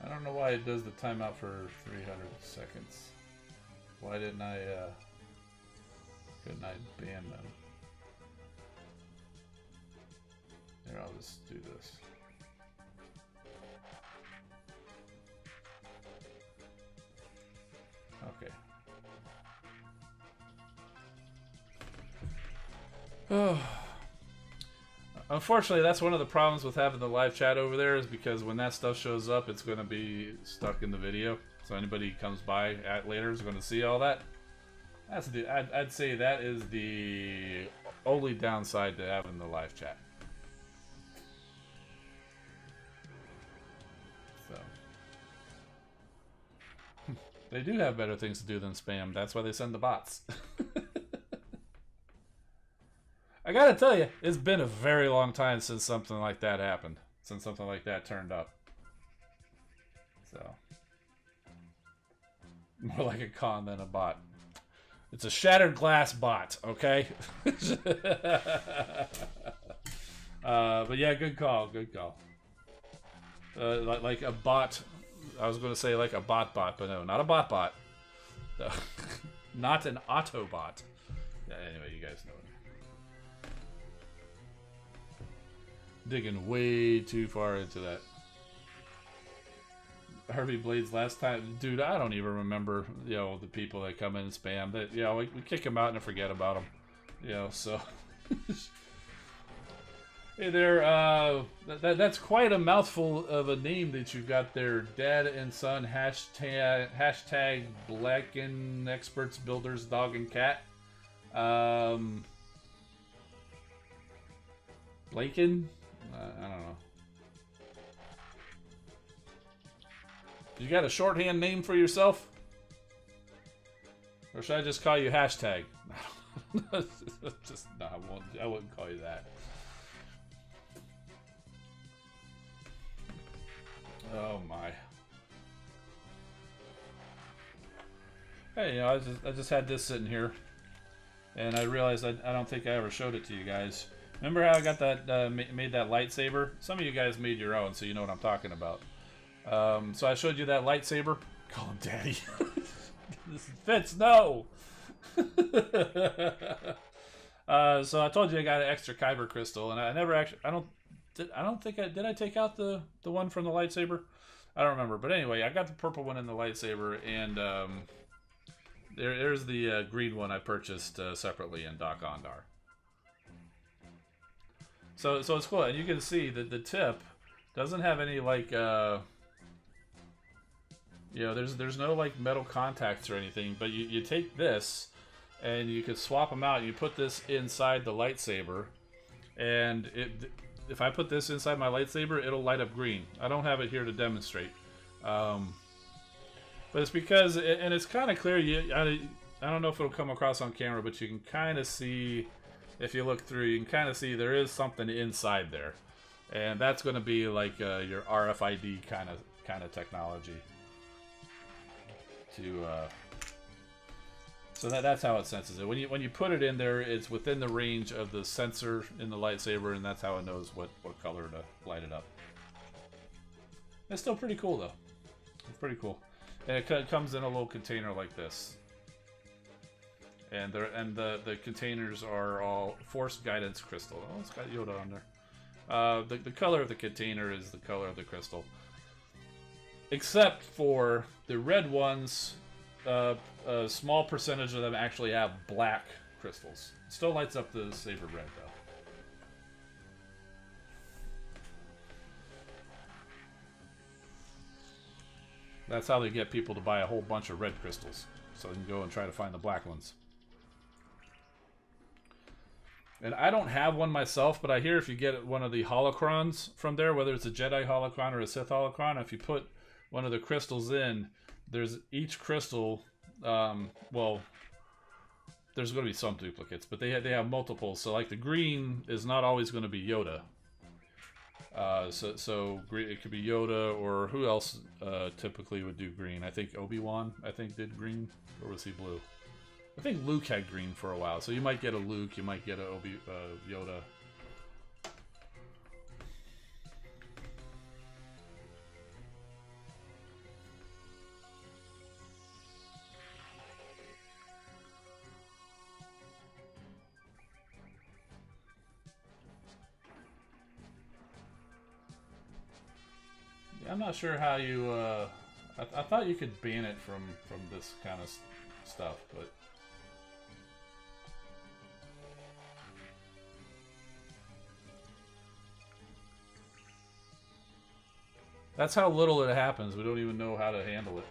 I don't know why it does the timeout for 300 seconds. Why couldn't I ban them? Here, I'll just do this. Okay. Oh. Unfortunately, that's one of the problems with having the live chat over there, is because when that stuff shows up, it's going to be stuck in the video. So anybody who comes by later is going to see all that. That's the I'd say that is the only downside to having the live chat. So they do have better things to do than spam. That's why they send the bots. I gotta tell you, it's been a very long time since something like that happened. Since something like that turned up. So. More like a con than a bot. It's a shattered glass bot, okay? But yeah, good call, good call. Like a bot. I was going to say like a bot, but no, not a bot. Not an Autobot. Yeah, anyway, you guys know it. Digging way too far into that. Harvey Blades last time, dude, I don't even remember, you know, the people that come in and spam. That, you know, we kick them out and forget about them, you know. So, hey there, that's quite a mouthful of a name that you've got there. Dad and son hashtag Blacken Experts Builders Dog and Cat. Blaken. I don't know. You got a shorthand name for yourself? Or should I just call you hashtag? Just no, I wouldn't call you that. Oh my. Hey, you know, I just had this sitting here, and I realized I don't think I ever showed it to you guys. Remember how I got that made that lightsaber? Some of you guys made your own, so you know what I'm talking about. So I showed you that lightsaber. Call him Daddy. This fits. No. So I told you I got an extra kyber crystal, and I never actually. I don't think I did. I take out the one from the lightsaber. I don't remember, but anyway, I got the purple one in the lightsaber, and there's the green one I purchased separately in Doc Ondar. So it's cool, and you can see that the tip doesn't have any like there's no like metal contacts or anything, but you take this and you can swap them out. And you put this inside the lightsaber, and if I put this inside my lightsaber, it'll light up green. I don't have it here to demonstrate, but it's because and it's kind of clear. I don't know if it'll come across on camera, but you can kind of see. If you look through, you can kind of see there is something inside there, and that's going to be like your RFID kind of technology. So that's how it senses it. When you put it in there, it's within the range of the sensor in the lightsaber, and that's how it knows what color to light it up. It's still pretty cool though. It's pretty cool, and it comes in a little container like this. And the containers are all force guidance crystal. Oh, it's got Yoda on there. The color of the container is the color of the crystal, except for the red ones. A small percentage of them actually have black crystals. It still lights up the saber red though. That's how they get people to buy a whole bunch of red crystals, so they can go and try to find the black ones. And I don't have one myself, but I hear if you get one of the holocrons from there, whether it's a Jedi holocron or a Sith holocron, if you put one of the crystals in, there's each crystal, well, there's going to be some duplicates, but they have multiples. So like the green is not always going to be Yoda. So it could be Yoda, or who else typically would do green? I think Obi-Wan, did green, or was he blue? I think Luke had green for a while, so you might get a Luke, you might get a Yoda. Yeah, I'm not sure how you. I thought you could ban it from this kind of stuff, but. That's how little it happens. We don't even know how to handle it.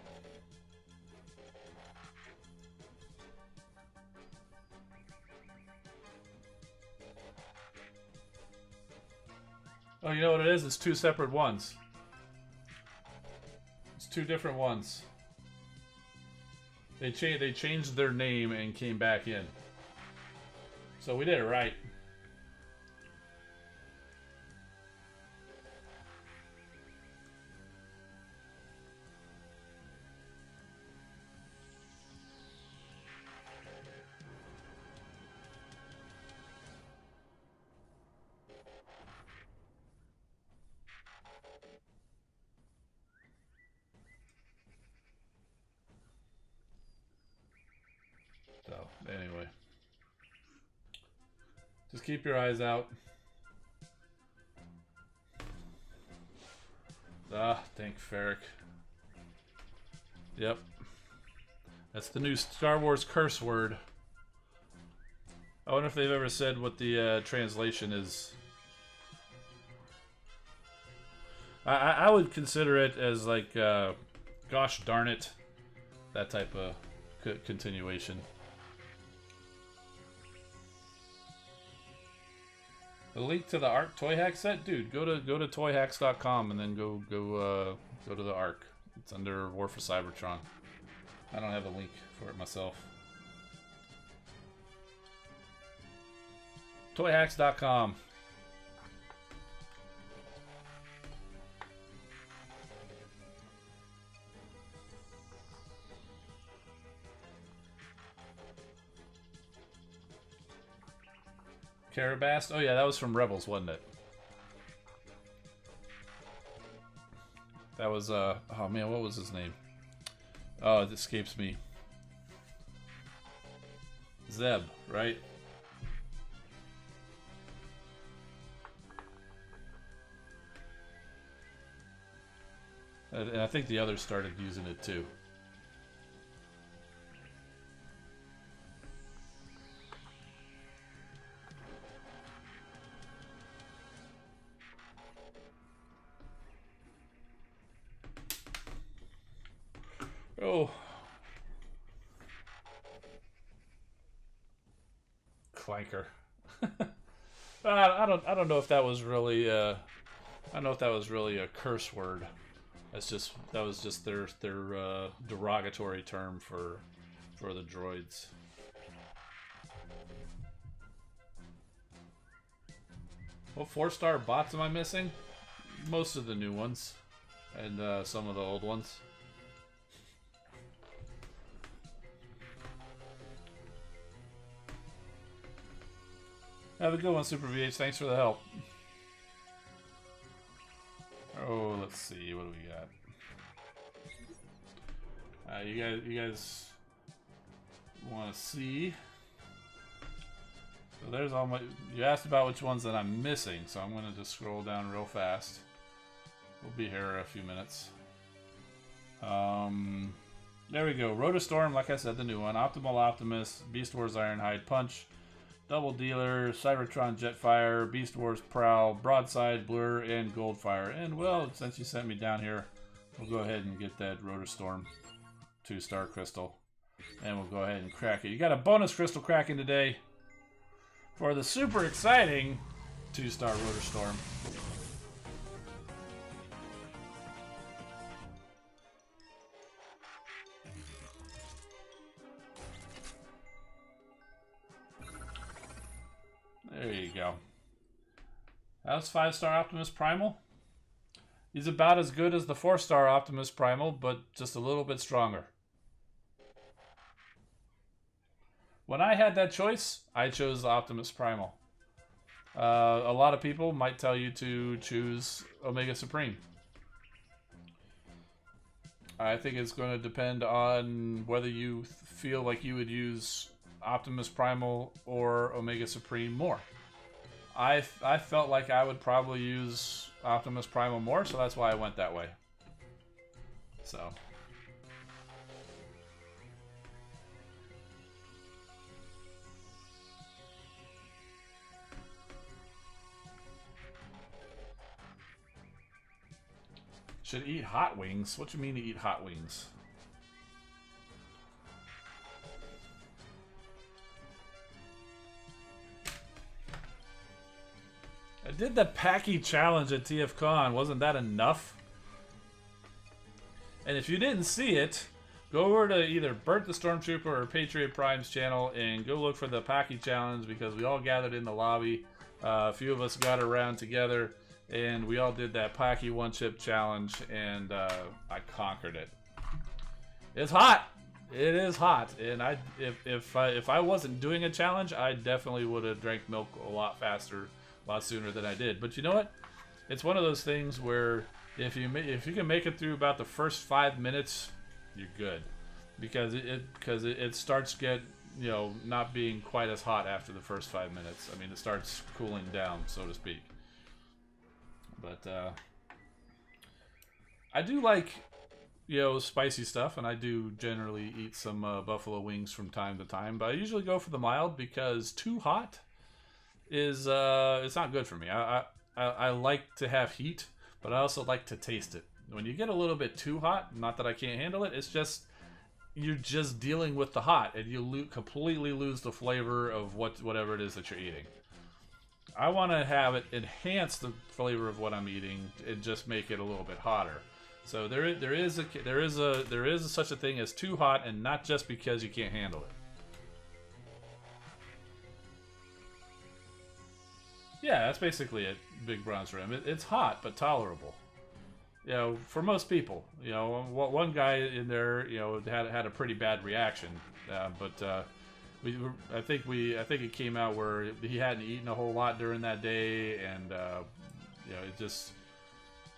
Oh, you know what it is? It's two separate ones. It's two different ones. They changed their name and came back in. So we did it right. So, anyway. Just keep your eyes out. Ah, thank Ferric. Yep. That's the new Star Wars curse word. I wonder if they've ever said what the translation is. I would consider it as like, gosh darn it, that type of continuation. The link to the Arc Toy Hack set, dude. Go to toyhacks.com and then go to the Arc. It's under War for Cybertron. I don't have the link for it myself. Toyhacks.com. Carabast? Oh yeah, that was from Rebels, wasn't it? That was, oh man, what was his name? Oh, it escapes me. Zeb, right? And I think the others started using it too. Oh. Clanker. I don't know if that was really I don't know if that was really a curse word. That was just their derogatory term for the droids. What 4-star bots am I missing? Most of the new ones, and some of the old ones. Have a good one, Super VH. Thanks for the help. Oh, let's see. What do we got? You guys want to see? So there's all my. You asked about which ones that I'm missing, so I'm gonna just scroll down real fast. We'll be here a few minutes. There we go. Rotostorm, like I said, the new one. Optimal Optimus, Beast Wars Ironhide Punch, Double Dealer, Cybertron Jetfire, Beast Wars Prowl, Broadside, Blur, and Goldfire. And well, since you sent me down here, we'll go ahead and get that Rotostorm 2-star crystal. And we'll go ahead and crack it. You got a bonus crystal cracking today for the super exciting 2-star Rotostorm. There you go. That's 5-star Optimus Primal. He's about as good as the 4-star Optimus Primal, but just a little bit stronger. When I had that choice, I chose Optimus Primal. A lot of people might tell you to choose Omega Supreme. I think it's going to depend on whether you feel like you would use Optimus Primal or Omega Supreme more. I felt like I would probably use Optimus Primal more, so that's why I went that way. So. Should eat hot wings? What do you mean to eat hot wings? I did the Packy challenge at TFCon. Wasn't that enough? And if you didn't see it, go over to either Bert the Stormtrooper or Patriot Prime's channel and go look for the Packy challenge, because we all gathered in the lobby. A few of us got around together and we all did that Packy one-chip challenge, and I conquered it. It's hot. It is hot, and if I wasn't doing a challenge, I definitely would have drank milk a lot faster, a lot sooner than I did. But you know what? It's one of those things where if you can make it through about the first 5 minutes, you're good, because it starts not being quite as hot after the first 5 minutes. I mean, it starts cooling down, so to speak. But I do like spicy stuff, and I do generally eat some buffalo wings from time to time. But I usually go for the mild, because too hot is it's not good for me. I like to have heat, but I also like to taste it. When you get a little bit too hot, not that I can't handle it, it's just you're just dealing with the hot, and you completely lose the flavor of whatever it is that you're eating. I want to have it enhance the flavor of what I'm eating and just make it a little bit hotter. So there is such a thing as too hot, and not just because you can't handle it. Yeah, that's basically it, Big Bronze Rim. It's hot, but tolerable. For most people. One guy in there, had a pretty bad reaction. But I think it came out where he hadn't eaten a whole lot during that day, and you know, it just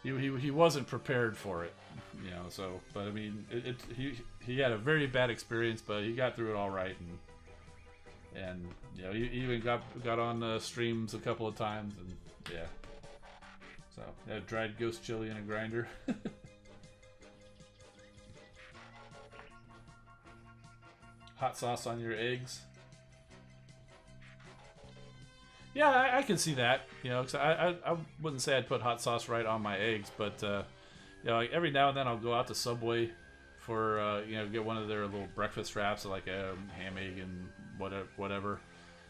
he wasn't prepared for it, you know. So, but I mean, he had a very bad experience, but he got through it all right, and you know, he even got on the streams a couple of times, and yeah. So, yeah, dried ghost chili in a grinder. Hot sauce on your eggs. Yeah, I can see that. You know, cause I wouldn't say I'd put hot sauce right on my eggs, but you know, like every now and then I'll go out to Subway for you know, get one of their little breakfast wraps, like a ham, egg, and whatever.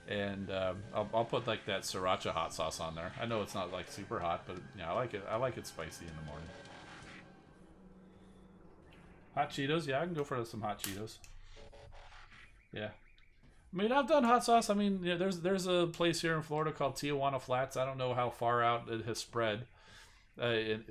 And I'll put like that sriracha hot sauce on there. I know it's not like super hot, but you know, I like it. I like it spicy in the morning. Hot Cheetos, yeah, I can go for some hot Cheetos. Yeah, I mean, I've done hot sauce. I mean, yeah, there's a place here in Florida called Tijuana Flats. I don't know how far out it has spread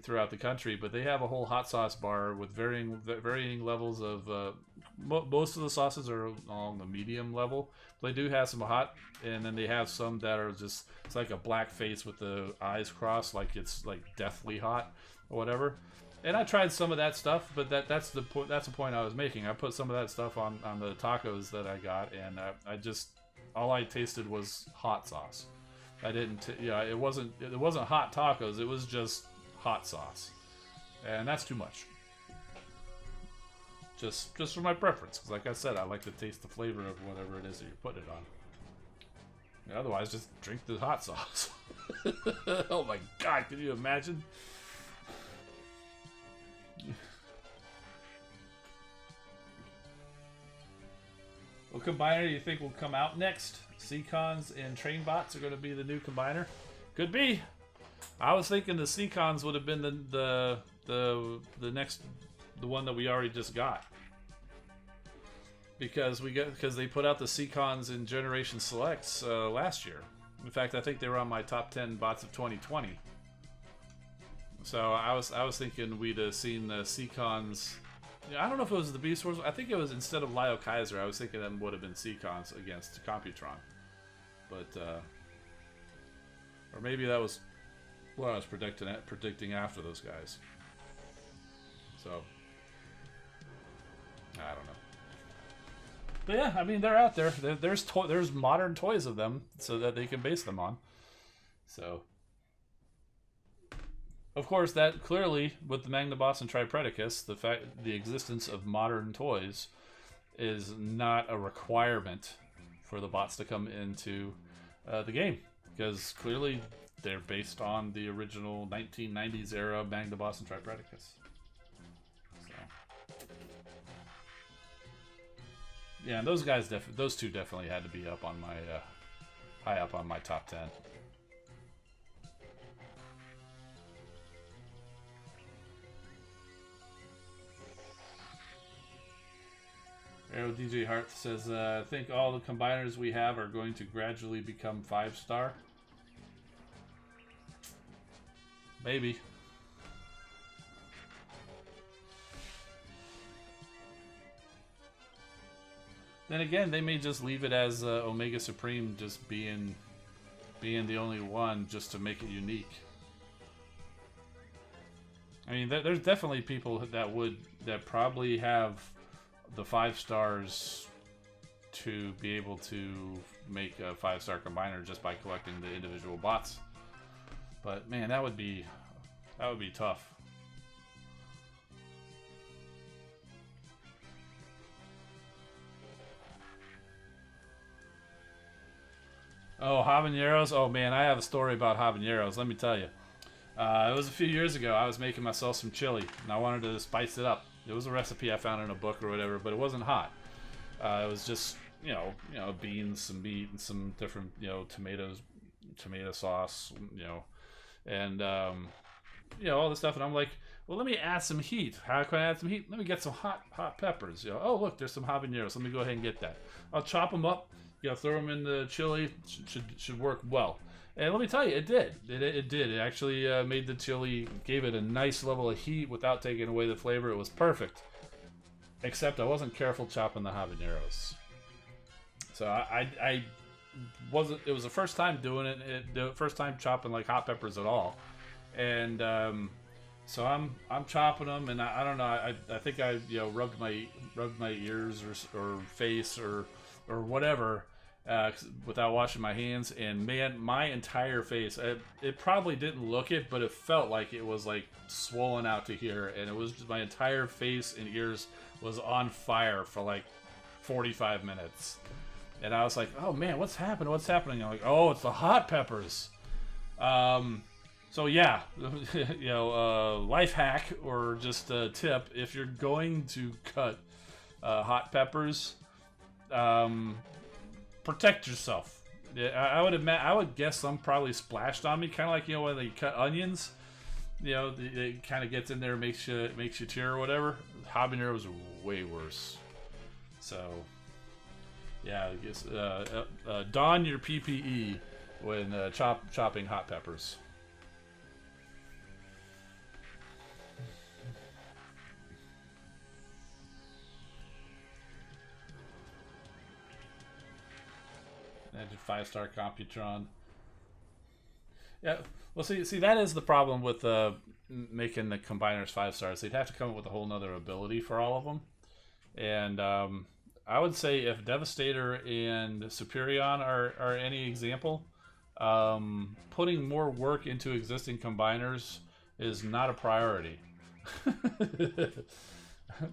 throughout the country, but they have a whole hot sauce bar with varying levels of. Most of the sauces are on the medium level. They do have some hot, and then they have some that are just, it's like a black face with the eyes crossed, like it's like deathly hot or whatever. And I tried some of that stuff, but that's the point I was making. I put some of that stuff on the tacos that I got, and I just, all I tasted was hot sauce. I didn't, yeah, it wasn't hot tacos. It was just hot sauce, and that's too much. Just for my preference, because like I said, I like to taste the flavor of whatever it is that you're putting it on. And otherwise, just drink the hot sauce. Oh my God, can you imagine? What combiner do you think will come out next? C-Cons and train bots are going to be the new combiner? Could be. I was thinking the C-Cons would have been the one that we already just got. Because they put out the C-Cons in Generation Selects last year. In fact, I think they were on my top 10 bots of 2020. So I was thinking we'd have seen the C-Cons. I don't know if it was the Beast Wars. I think it was, instead of Lyle Kaiser, I was thinking that would have been C-Cons against Computron. But, or maybe that was what I was predicting after those guys. So, I don't know. But yeah, I mean, they're out there. There's modern toys of them, so that they can base them on. So, of course, that clearly, with the Magnaboss and Tripredacus, the existence of modern toys is not a requirement for the bots to come into the game, because clearly they're based on the original 1990s era Magnaboss and Tripredacus. Yeah, and those guys, those two definitely had to be up on my, high up on my top 10. Arrow DJ Hart says, I think all the combiners we have are going to gradually become 5-star. Maybe. Then again, they may just leave it as Omega Supreme just being the only one, just to make it unique. I mean, there's definitely people that probably have the 5 stars to be able to make a 5-star combiner just by collecting the individual bots. But man, that would be tough. Oh, habaneros. Oh man, I have a story about habaneros. Let me tell you. It was a few years ago. I was making myself some chili, and I wanted to spice it up. It was a recipe I found in a book or whatever, but it wasn't hot. It was just, you know, beans, some meat, and some different, tomatoes, tomato sauce, and all this stuff. And I'm like, well, let me add some heat. How can I add some heat? Let me get some hot peppers. Oh, look, there's some habaneros. Let me go ahead and get that. I'll chop them up. Throw them in the chili. Should work well. And let me tell you, it did. It did. It actually made the chili, gave it a nice level of heat without taking away the flavor. It was perfect. Except I wasn't careful chopping the habaneros. So I wasn't. It was the first time doing it. The first time chopping like hot peppers at all, and so I'm chopping them, and I don't know. I think I rubbed my ears or face or whatever without washing my hands, and man, my entire face. It probably didn't look it, but it felt like it was like swollen out to here, and it was just my entire face and ears was on fire for like 45 minutes. And I was like, oh man, what's happening? What's happening? I'm like, oh, it's the hot peppers. So yeah, life hack or just a tip: if you're going to cut hot peppers, protect yourself. I would guess some probably splashed on me, kind of like when they cut onions. It kind of gets in there, makes you tear or whatever. Habanero was way worse. So. Yeah, I guess don your PPE when chopping hot peppers. Imagine 5-star Computron. Yeah, well, see, that is the problem with making the combiners 5 stars. They'd have to come up with a whole nother ability for all of them, and I would say if Devastator and Superion are any example, putting more work into existing combiners is not a priority.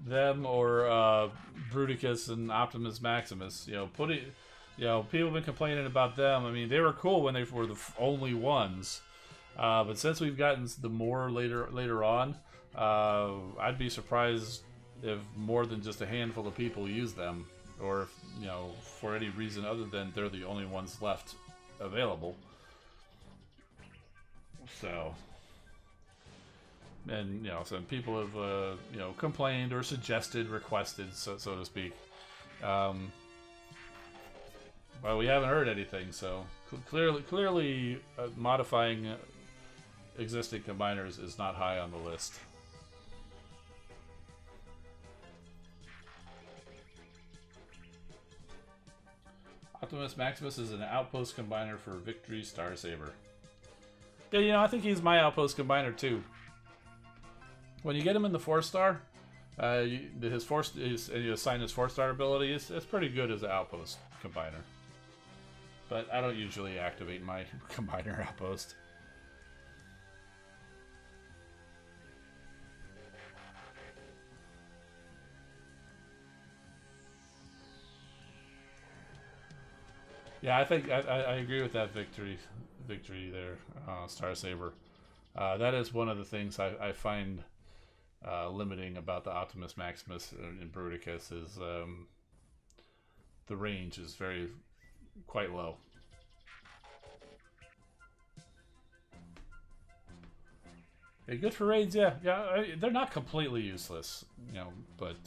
Them or Bruticus and Optimus Maximus, people have been complaining about them. I mean, they were cool when they were the only ones, but since we've gotten the more later on, I'd be surprised if more than just a handful of people use them, or if, for any reason other than they're the only ones left available. So, and some people have complained or suggested, requested, so to speak. But we haven't heard anything, so clearly modifying existing combiners is not high on the list. Optimus Maximus is an outpost combiner for Victory Star Saber. Yeah, I think he's my outpost combiner too. When you get him in the 4-star, you assign his 4-star ability. It's pretty good as an outpost combiner. But I don't usually activate my combiner outpost. Yeah, I think I agree with that victory there, Star Saber. That is one of the things I find limiting about the Optimus Maximus and Bruticus is the range is quite low. Yeah, good for raids, yeah. They're not completely useless, but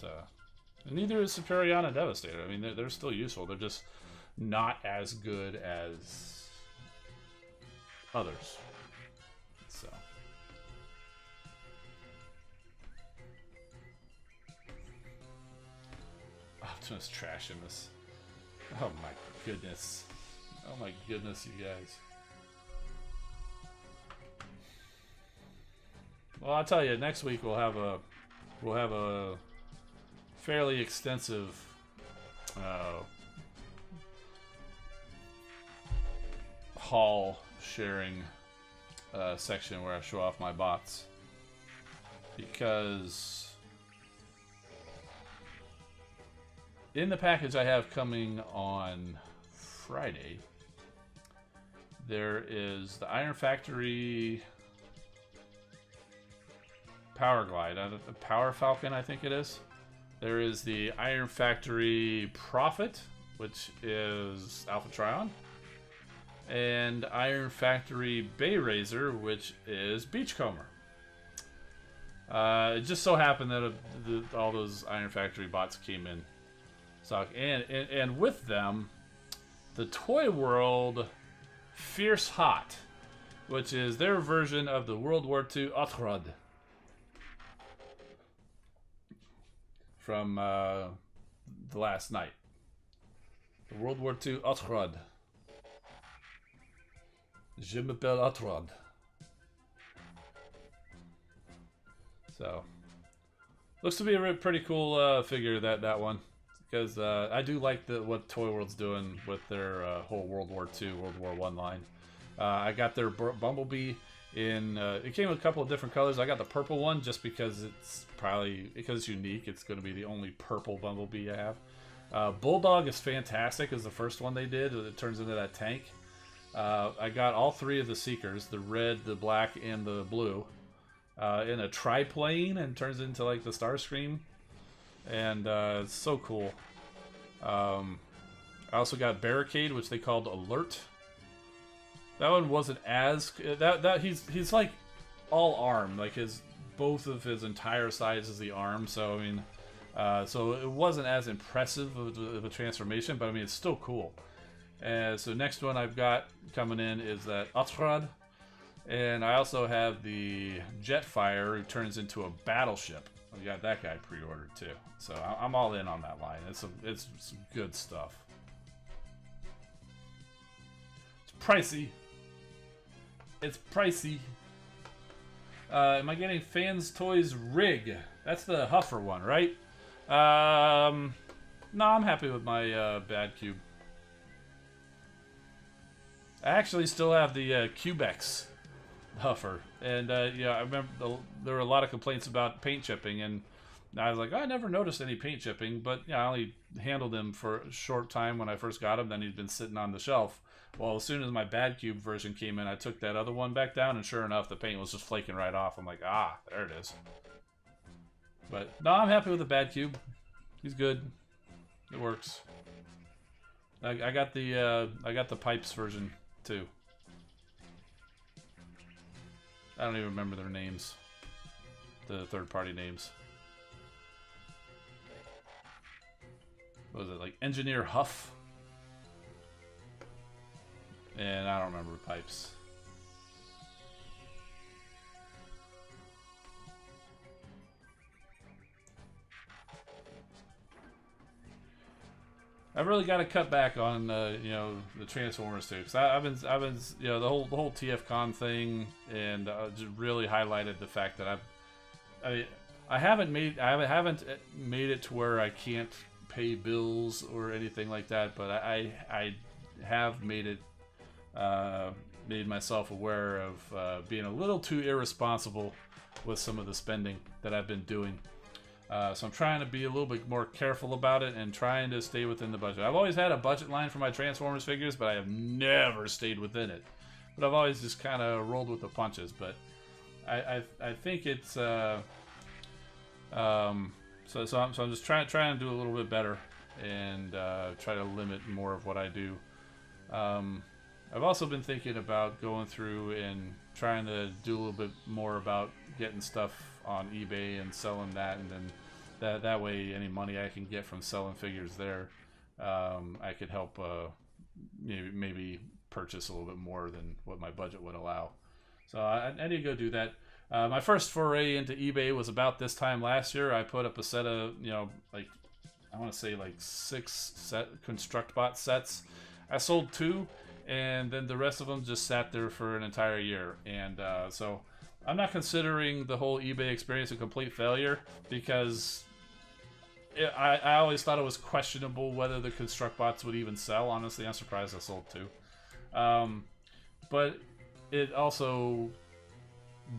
neither is Superion and Devastator. I mean, they're still useful. They're just not as good as others. So. Optimus trashing this. Oh my goodness. Oh my goodness, you guys. Well, I'll tell you, next week we'll have a fairly extensive haul sharing section where I show off my bots, because in the package I have coming on Friday, there is the Iron Factory Power Glide, the Power Falcon, I think it is. There is the Iron Factory Prophet, which is Alpha Trion, and Iron Factory Bay Razor, which is Beachcomber. It just so happened that all those Iron Factory bots came in stock, and with them, the Toy World Fierce Hot, which is their version of the World War II Otrod from the Last Night. The World War II Otrod. Je m'appelle Otrod. So, looks to be a pretty cool figure, that one. Because I do like what Toy World's doing with their whole World War II, World War I line. I got their Bumblebee in, it came in a couple of different colors. I got the purple one just because it's unique. It's going to be the only purple Bumblebee I have. Bulldog is fantastic, is the first one they did. It turns into that tank. I got all three of the Seekers, the red, the black, and the blue, in a triplane, and turns into like the Starscream. And it's so cool. I also got Barricade, which they called Alert. That one wasn't as he's like all arm, like both of his entire size is the arm. So I mean, so it wasn't as impressive of a transformation, but I mean it's still cool. So next one I've got coming in is that Otrod, and I also have the Jetfire, who turns into a battleship. I got that guy pre-ordered too, so I'm all in on that line. It's some good stuff. It's pricey. It's pricey. Am I getting Fans Toys Rig? That's the Huffer one, right? No, I'm happy with my Bad Cube. I actually still have the Cubex Huffer, and yeah, I remember there were a lot of complaints about paint chipping, and I was like, I never noticed any paint chipping, but yeah, I only handled him for a short time when I first got him. Then he'd been sitting on the shelf. Well, as soon as my Bad Cube version came in, I took that other one back down, and sure enough, the paint was just flaking right off. I'm like, ah, there it is. But no, I'm happy with the Bad Cube. He's good. It works. I got the Pipes version too. I don't even remember their names. The third-party names. What was it, like Engineer Huff? And I don't remember Pipes. I've really got to cut back on you know, the Transformers too, because I've been you know, the whole TFCon thing, and just really highlighted the fact that I haven't made it to where I can't pay bills or anything like that, but I have made myself aware of being a little too irresponsible with some of the spending that I've been doing. So I'm trying to be a little bit more careful about it and trying to stay within the budget. I've always had a budget line for my Transformers figures, but I have never stayed within it. But I've always just kind of rolled with the punches. But I think it's so I'm just trying to do a little bit better and try to limit more of what I do. I've also been thinking about going through and trying to do a little bit more about getting stuff on eBay and selling that, and then that way any money I can get from selling figures there, I could help maybe purchase a little bit more than what my budget would allow. So I need to go do that. My first foray into eBay was about this time last year. I put up a set of, you know, like, I want to say like 6 Construct-Bot sets. I sold 2, and then the rest of them just sat there for an entire year. And so I'm not considering the whole eBay experience a complete failure, because I always thought it was questionable whether the Construct-Bots would even sell. Honestly, I'm surprised I sold 2. But it also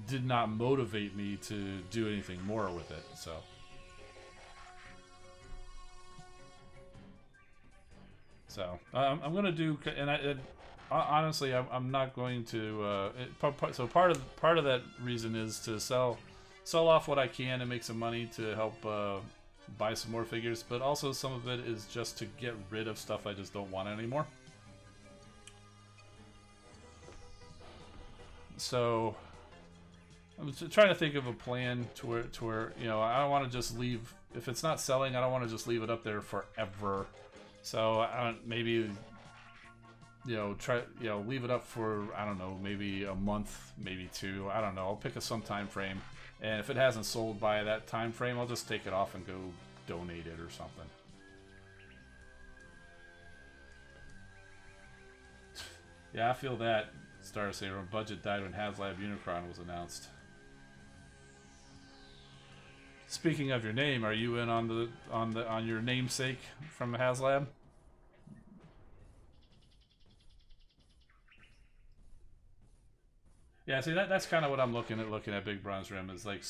did not motivate me to do anything more with it. So I'm gonna do, and honestly, I'm not going to. So part of that reason is to sell off what I can and make some money to help buy some more figures. But also some of it is just to get rid of stuff I just don't want anymore. So I'm trying to think of a plan to where you know, I don't want to just leave, if it's not selling, I don't want to just leave it up there forever. So maybe, you know, leave it up for, I don't know, maybe a month, maybe 2. I don't know. I'll pick some time frame, and if it hasn't sold by that time frame, I'll just take it off and go donate it or something. Yeah, I feel that, Star Saber. Budget died when HasLab Unicron was announced. Speaking of your name, are you in on your namesake from HasLab? Yeah, see that's kind of what I'm looking at Big Bronze Rim is like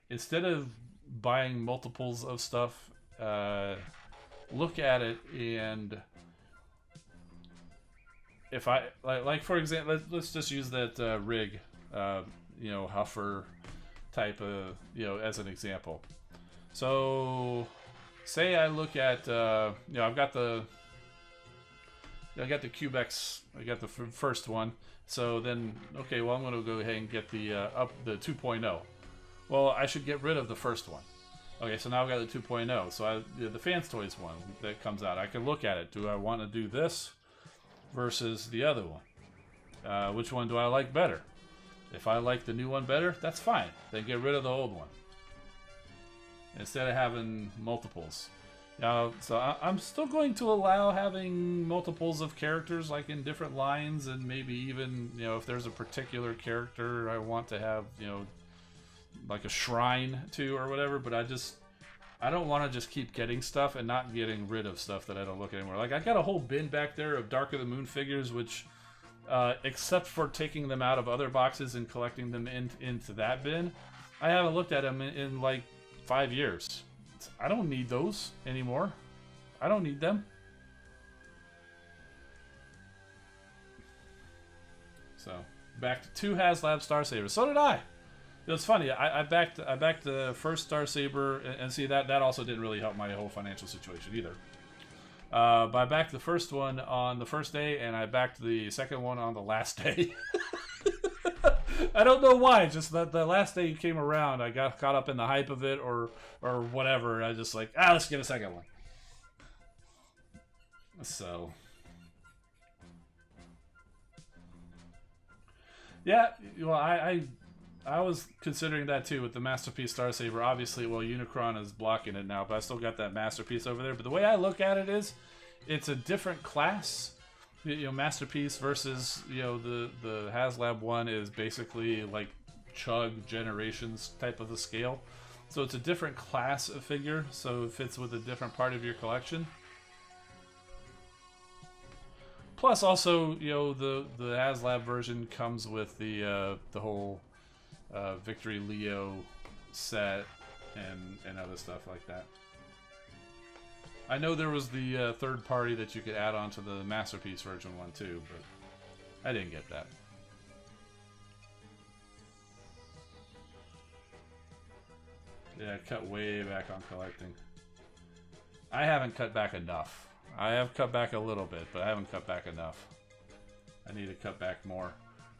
instead of buying multiples of stuff, look at it and if I like for example, let's just use that rig, you know, Huffer type of, you know, as an example. So say I look at you know, I got the Cubex, I got the first one. So then, okay, well I'm going to go ahead and get the the 2.0. Well, I should get rid of the first one. Okay, so now I've got the 2.0. So the Fans Toys one that comes out, I can look at it. Do I want to do this versus the other one? Which one do I like better? If I like the new one better, that's fine. Then get rid of the old one instead of having multiples. So I'm still going to allow having multiples of characters, like in different lines, and maybe even, you know, if there's a particular character I want to have, you know, like a shrine to or whatever. But I don't want to just keep getting stuff and not getting rid of stuff that I don't look at anymore. Like I got a whole bin back there of Dark of the Moon figures, which, except for taking them out of other boxes and collecting them into that bin, I haven't looked at them in like 5 years. I don't need those anymore. I don't need them. So back to 2 HasLab Star Sabers. So did I. It was funny. I backed the first Star Saber, and see that also didn't really help my whole financial situation either. But I backed the first one on the first day, and I backed the second one on the last day. I don't know why. Just that the last day came around, I got caught up in the hype of it, or whatever. I just like, let's get a second one. So, yeah. Well, I was considering that too with the Masterpiece Star Saber. Obviously, well, Unicron is blocking it now, but I still got that Masterpiece over there. But the way I look at it is, it's a different class. You know, Masterpiece versus, you know, the HasLab one is basically like Chug Generations type of a scale. So it's a different class of figure, so it fits with a different part of your collection. Plus, also, you know, the HasLab version comes with the whole Victory Leo set and other stuff like that. I know there was the third party that you could add on to the Masterpiece version one too, but I didn't get that. Yeah, cut way back on collecting. I haven't cut back enough. I have cut back a little bit, but I haven't cut back enough. I need to cut back more.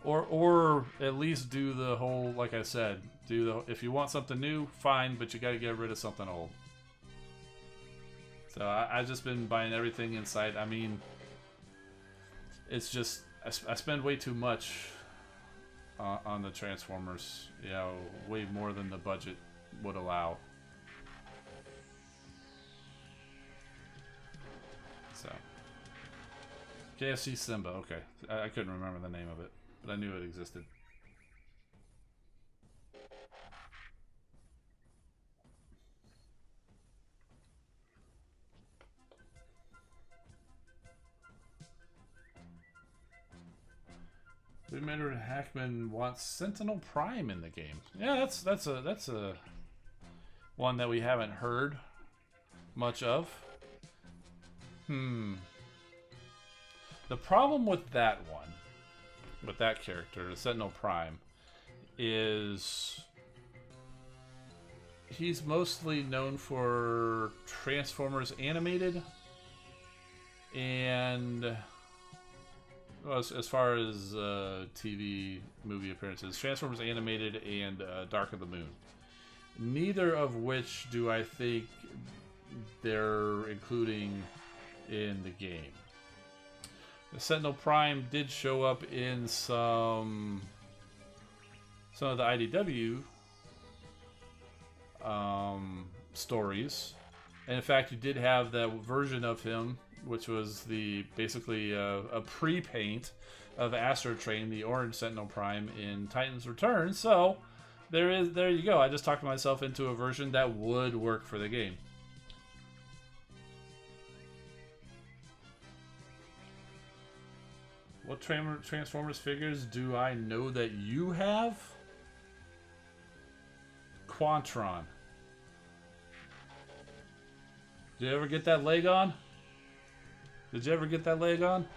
Or at least do the whole, like I said, if you want something new, fine, but you gotta get rid of something old. So I've just been buying everything in sight. I mean, it's just, I spend way too much on the Transformers, you know, way more than the budget would allow. So, KFC C.O.M.B.A.T, okay. I couldn't remember the name of it, but I knew it existed. Remember, Hackman wants Sentinel Prime in the game. Yeah, that's a one that we haven't heard much of. The problem with that one, with that character, Sentinel Prime, is he's mostly known for Transformers Animated and, well, as far as TV movie appearances, Transformers Animated and Dark of the Moon. Neither of which do I think they're including in the game. The Sentinel Prime did show up in some of the IDW stories, and in fact, you did have that version of him which was the basically a pre-paint of Astro Train, the orange Sentinel Prime in Titan's Return. So there you go. I just talked myself into a version that would work for the game. What Transformers figures do I know that you have? Quantron. Did you ever get that leg on? Did you ever get that leg on?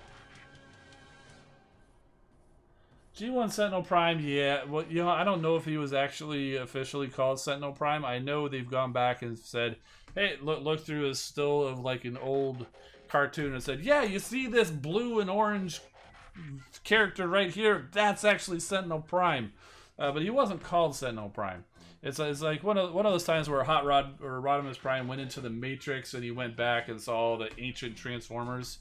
G1 Sentinel Prime, yeah. Well, you know, I don't know if he was actually officially called Sentinel Prime. I know they've gone back and said, hey, look through a still of like an old cartoon and said, yeah, you see this blue and orange character right here? That's actually Sentinel Prime. But he wasn't called Sentinel Prime. It's like one of those times where Hot Rod or Rodimus Prime went into the Matrix and he went back and saw all the ancient Transformers.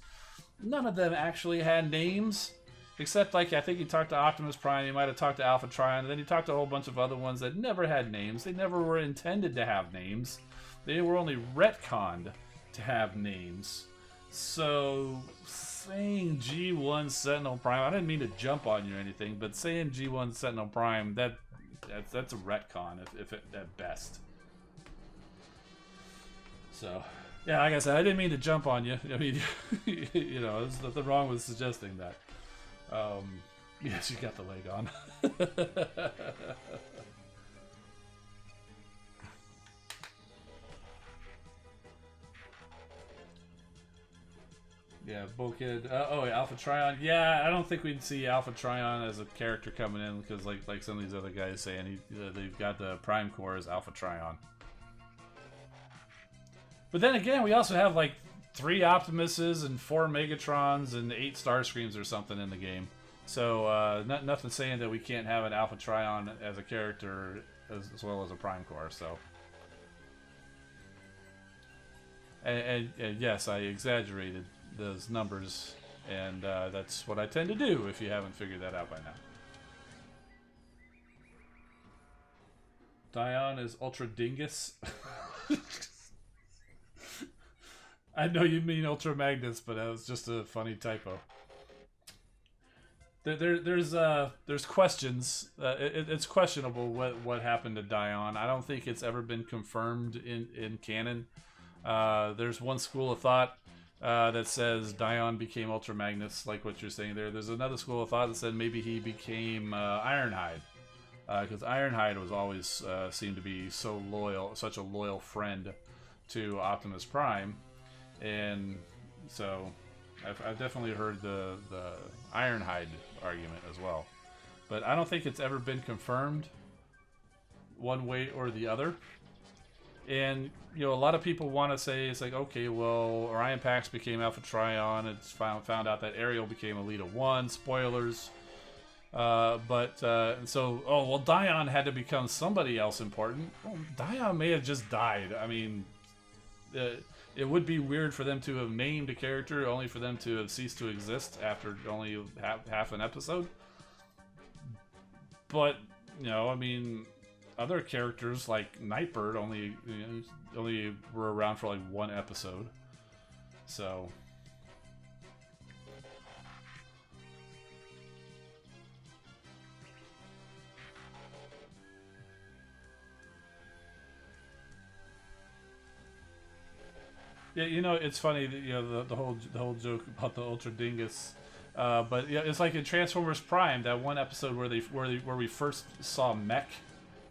None of them actually had names, except like I think he talked to Optimus Prime. He might have talked to Alpha Trion, and then he talked to a whole bunch of other ones that never had names. They never were intended to have names. They were only retconned to have names. So saying G1 Sentinel Prime, I didn't mean to jump on you or anything, but saying G1 Sentinel Prime, that's a retcon if it, at best. So yeah, like I said, I didn't mean to jump on you. I mean, you know, there's nothing wrong with suggesting that. Yes, you got the leg on. Yeah, Bulkhead. Oh, Alpha Trion. Yeah, I don't think we'd see Alpha Trion as a character coming in because, like some of these other guys saying, they've got the Prime Core as Alpha Trion. But then again, we also have like 3 Optimuses and 4 Megatrons and 8 Starscreams or something in the game. So nothing saying that we can't have an Alpha Trion as a character as well as a Prime Core. So. And yes, I exaggerated those numbers, and that's what I tend to do if you haven't figured that out by now. Dion is Ultra Dingus. I know you mean Ultra Magnus, but that was just a funny typo. There's questions. It's questionable what happened to Dion. I don't think it's ever been confirmed in canon. There's one school of thought that says Dion became Ultra Magnus, like what you're saying there. There's another school of thought that said maybe he became Ironhide, because Ironhide was always seemed to be so loyal, such a loyal friend to Optimus Prime, and so I've definitely heard the Ironhide argument as well, but I don't think it's ever been confirmed one way or the other. And, you know, a lot of people want to say, it's like, okay, well, Orion Pax became Alpha Trion. It's found out that Ariel became Elita 1. Spoilers. And so, oh, well, Dion had to become somebody else important. Well, Dion may have just died. I mean, it would be weird for them to have named a character only for them to have ceased to exist after only half an episode. But, you know, I mean, other characters like Nightbird only were around for like 1 episode, so yeah, you know, it's funny that, you know, the whole joke about the Ultra Dingus. But yeah, it's like in Transformers Prime, that one episode where we first saw Mech,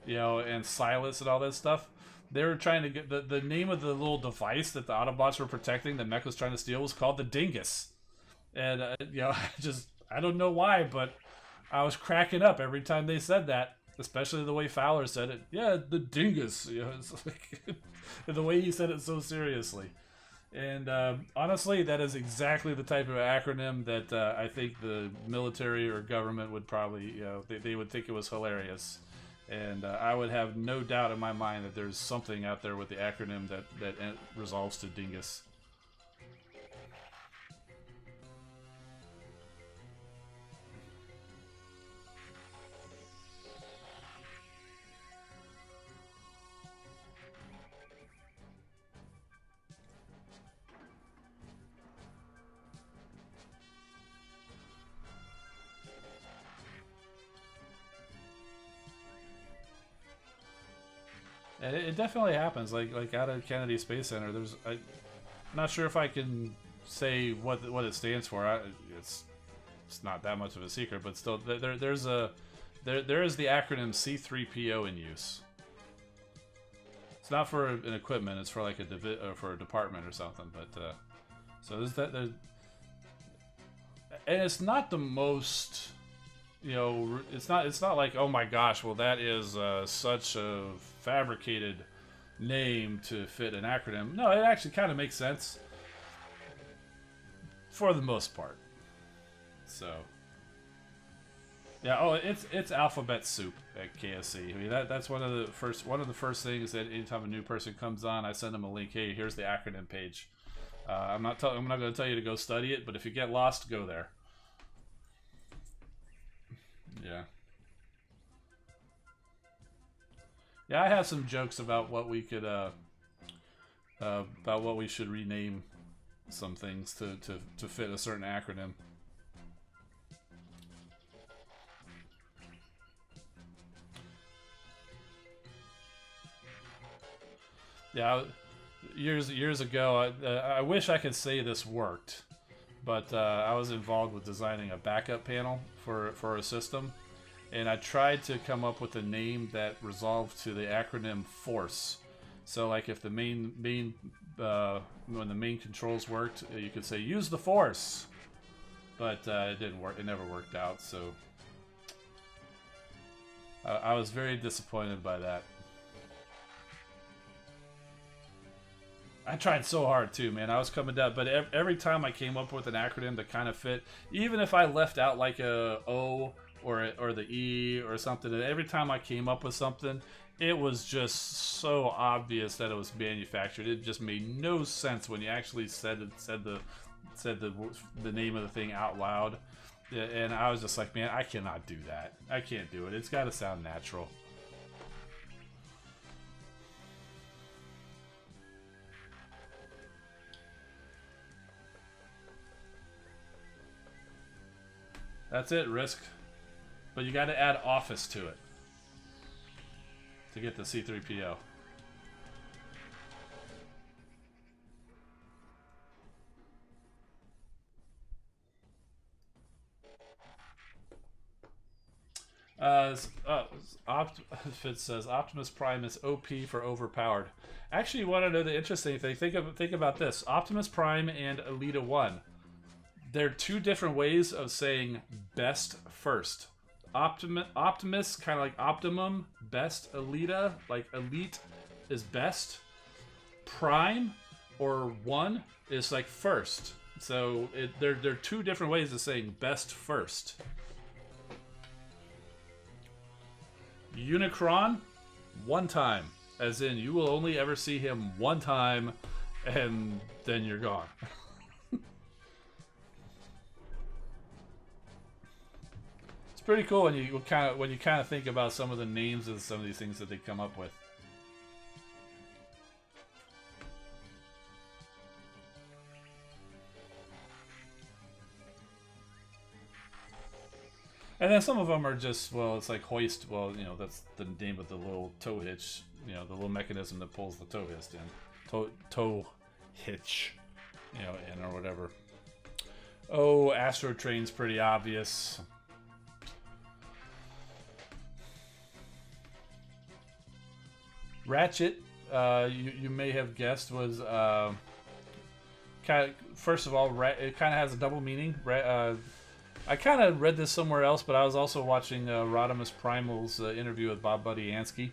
you know, and Silas and all that stuff. They were trying to get the name of the little device that the Autobots were protecting, that Mech was trying to steal, was called the Dingus. And you know, I don't know why, but I was cracking up every time they said that, especially the way Fowler said it. Yeah, the Dingus. You know, it's like the way he said it so seriously. And honestly, that is exactly the type of acronym that I think the military or government would probably, you know, they would think it was hilarious. And I would have no doubt in my mind that there's something out there with the acronym that resolves to Dingus. And it definitely happens. Like out of Kennedy Space Center, I'm not sure if I can say what it stands for. It's not that much of a secret, but still, there is the acronym C3PO in use. It's not for an equipment; it's for like for a department or something. But so there's that. And it's not the most, you know, it's not like, oh my gosh, well that is such a fabricated name to fit an acronym. No, it actually kind of makes sense for the most part. So yeah, oh, it's alphabet soup at KSC. I mean, that's one of the first things that anytime a new person comes on, I send them a link. Hey, here's the acronym page. I'm not going to tell you to go study it, but if you get lost, go there. Yeah. Yeah, I have some jokes about what we could about what we should rename some things to fit a certain acronym. Yeah, years ago, I wish I could say this worked, but I was involved with designing a backup panel for a system, and I tried to come up with a name that resolved to the acronym FORCE. So, like, if the main when the main controls worked, you could say use the Force, but it didn't work. It never worked out. So I was very disappointed by that. I tried so hard too, man. I was coming down, but every time I came up with an acronym that kind of fit, even if I left out like a O or the E or something, and every time I came up with something, it was just so obvious that it was manufactured. It just made no sense when you actually said the name of the thing out loud. And I was just like, man, I cannot do that. I can't do it. It's got to sound natural. That's it, Risk. But you got to add Office to it to get the C3PO. It says Optimus Prime is OP for overpowered. Actually, you want to know the interesting thing? Think about this: Optimus Prime and Elita 1. They're two different ways of saying best first. Optimus, kind of like optimum. Best, Elita, like elite is best. Prime or 1 is like first. So they're two different ways of saying best first. Unicron, one time. As in, you will only ever see him one time, and then you're gone. It's pretty cool when you kind of think about some of the names of some of these things that they come up with. And then some of them are just, well, it's like Hoist. Well, you know, that's the name of the little tow hitch. You know, the little mechanism that pulls the tow hitch in. Tow hitch. You know, in or whatever. Oh, Astro Train's pretty obvious. Ratchet, you may have guessed, was kind of, first of all, it kind of has a double meaning. I kind of read this somewhere else, but I was also watching Rodimus Primal's interview with Bob Buddy Ansky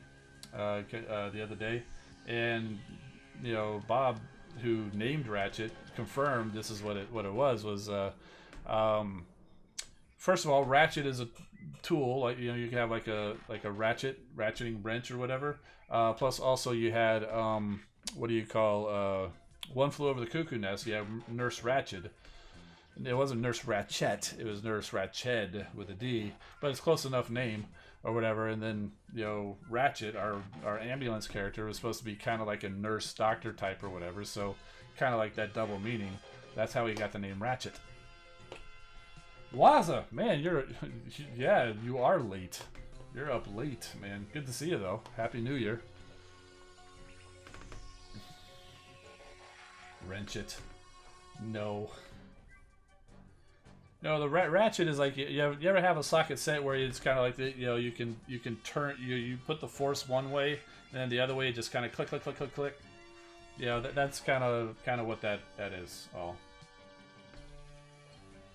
the other day, and you know, Bob, who named Ratchet, confirmed this is what it was. First of all, Ratchet is a tool. Like, you know, you can have like a ratcheting wrench or whatever. Plus, also you had what do you call One Flew Over the Cuckoo Nest? You have Nurse Ratched. It wasn't Nurse Ratchet, it was Nurse Ratched with a D, but it's close enough name or whatever. And then, you know, Ratchet, our ambulance character, was supposed to be kind of like a nurse doctor type or whatever, so kind of like that double meaning. That's how he got the name Ratchet. Waza, man, yeah, you are late. You're up late, man. Good to see you, though. Happy New Year. Wrench it. No. No, the ratchet is like you ever have a socket set where it's kind of like the, you can turn you put the force one way and then the other way just kind of click click click click click. That's kind of what that is. Oh.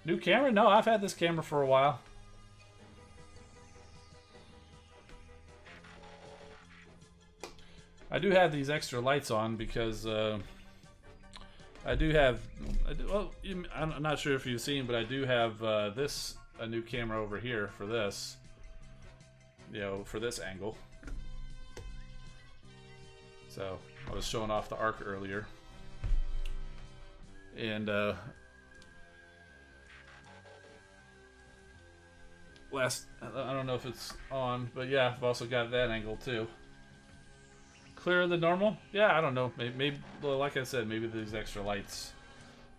New camera? No, I've had this camera for a while. I do have these extra lights on because I do have. Well, I'm not sure if you've seen, but I do have a new camera over here for this. For this angle. So I was showing off the arc earlier, and I don't know if it's on, but yeah, I've also got that angle too. Clearer than normal? Yeah, I don't know. Maybe well, like I said, maybe these extra lights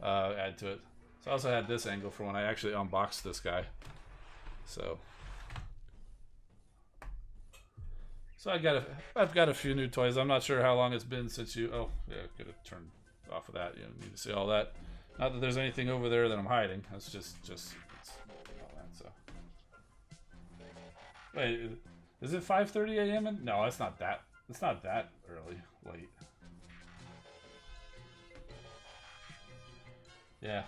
add to it. So I also had this angle for when I actually unboxed this guy. So I've got a few new toys. I'm not sure how long it's been since you. Oh yeah, could have turned off of that. You don't need to see all that. Not that there's anything over there that I'm hiding. That's just all that. So wait, is it 5:30 a.m.? No, it's not that. It's not that early. Late. Yeah.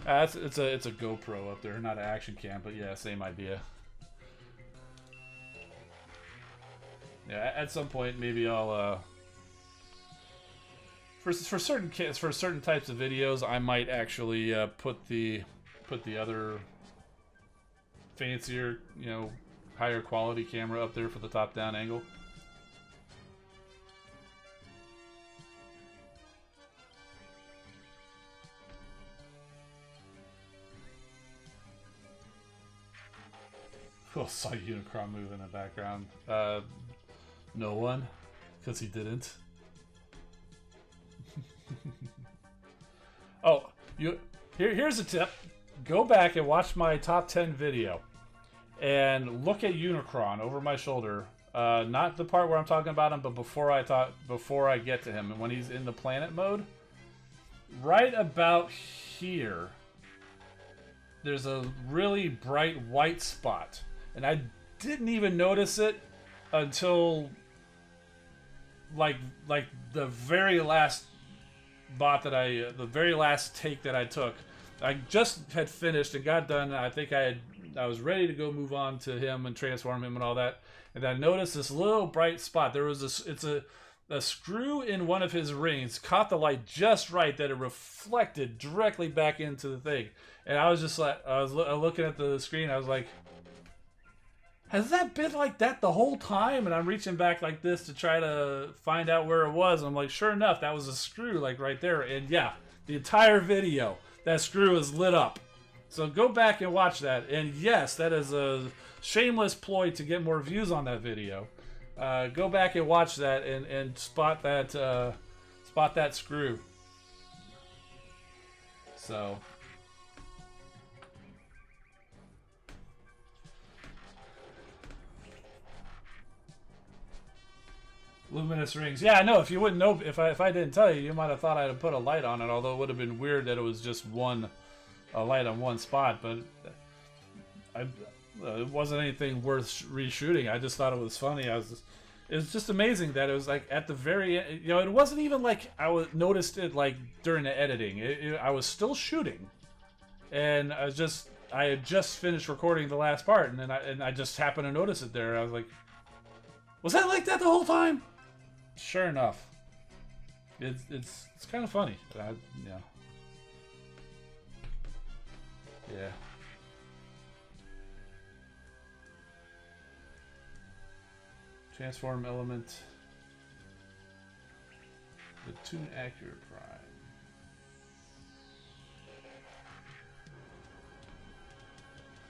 It's a GoPro up there, not an action cam, but yeah, same idea. Yeah, at some point maybe I'll for certain types of videos I might actually put the other fancier, higher quality camera up there for the top down angle. Oh, saw Unicron move in the background. No one, because he didn't. Oh, here's a tip. Go back and watch my top 10 video, and look at Unicron over my shoulder. Not the part where I'm talking about him, but before I get to him, and when he's in the planet mode. Right about here, there's a really bright white spot. And I didn't even notice it until like the very last the very last take that I took. I just had finished and got done. I think I was ready to go move on to him and transform him and all that. And I noticed this little bright spot. There was it's a screw in one of his rings caught the light just right that it reflected directly back into the thing. And I was just like, I was looking at the screen. I was like, has that been like that the whole time? And I'm reaching back like this to try to find out where it was. And I'm like, sure enough, that was a screw like right there. And yeah, the entire video, that screw is lit up. So go back and watch that. And yes, that is a shameless ploy to get more views on that video. Go back and watch that and spot that screw. So. Luminous rings. Yeah, I know. If you wouldn't know, if I didn't tell you, you might have thought I'd have put a light on it. Although it would have been weird that it was just a light on one spot. But it wasn't anything worth reshooting. I just thought it was funny. It was just amazing that it was like at the very end. It wasn't even like I noticed it like during the editing. I was still shooting, and I had just finished recording the last part, and then I just happened to notice it there. I was like, was that like that the whole time? Sure enough, it's kind of funny. Yeah. Transform element. The Tune Accurate Prime.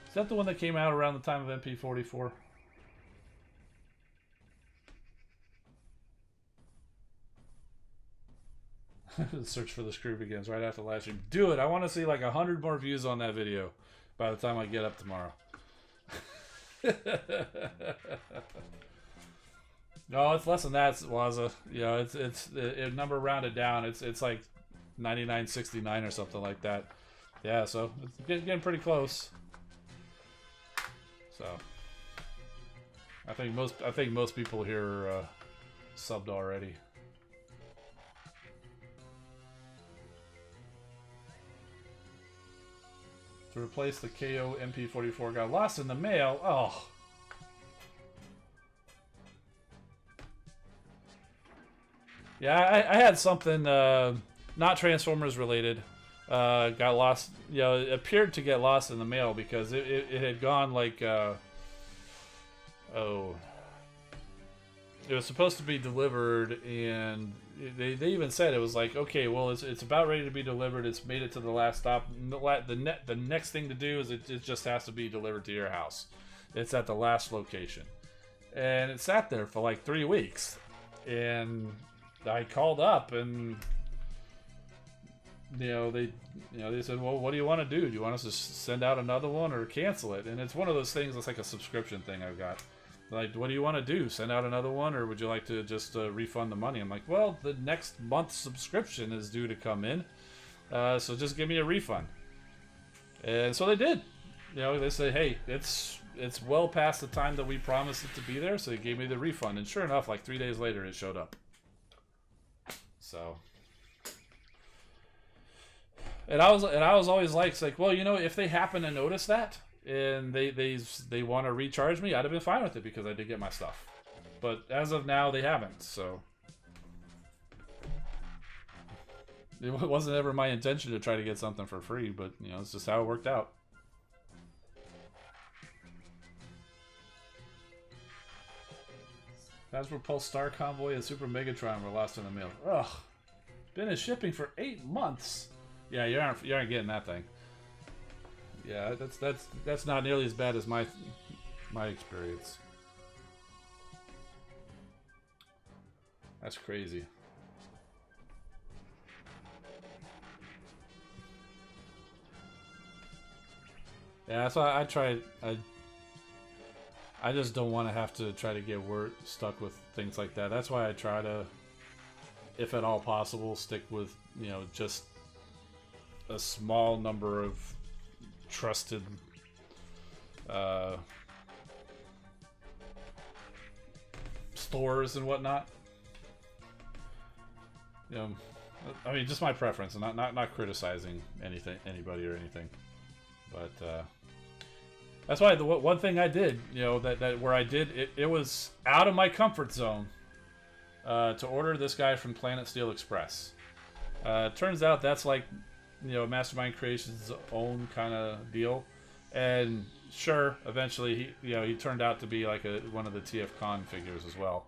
Is that the one that came out around the time of MP44? Search for the screw begins right after the last stream. Do it. I want to see like 100 more views on that video by the time I get up tomorrow. No, it's less than that, Waza. It's number rounded down. It's like $99.69 or something like that. Yeah, so it's getting pretty close. So I think most people here are subbed already. To replace the C.O.M.B.A.T 44 got lost in the mail. Oh. Yeah, I had something not Transformers related. Got lost. You know, it appeared to get lost in the mail because it had gone like oh, it was supposed to be delivered, and they even said it was like, okay, well, it's about ready to be delivered. It's made it to the last stop. The next thing to do is it just has to be delivered to your house. It's at the last location, and it sat there for like 3 weeks, and I called up, and they said, well, what do you want to do? Do you want us to send out another one or cancel it? And it's one of those things that's like a subscription thing I've got. Like, what do you want to do? Send out another one, or would you like to just refund the money? I'm like, well, the next month's subscription is due to come in, so just give me a refund. And so they did. They said, hey, it's well past the time that we promised it to be there, so they gave me the refund. And sure enough, like 3 days later, it showed up. So, and I was always like, well, if they happen to notice that and they want to recharge me, I'd have been fine with it because I did get my stuff. But as of now, they haven't. So it wasn't ever my intention to try to get something for free, but it's just how it worked out. That's where Pulse Star Convoy and Super Megatron were lost in the mail. Ugh. Been in shipping for 8 months. Yeah, you aren't getting that thing. Yeah, that's not nearly as bad as my experience. That's crazy. Yeah, that's why I tried. I just don't want to have to try to get stuck with things like that. That's why I try to, if at all possible, stick with just a small number of trusted stores and whatnot. I mean, just my preference, and not criticizing anybody or anything, but that's why the one thing I did, that where I did it was out of my comfort zone to order this guy from Planet Steel Express. Turns out that's like Mastermind Creations' own kind of deal, and sure, eventually he turned out to be like one of the TFCon figures as well,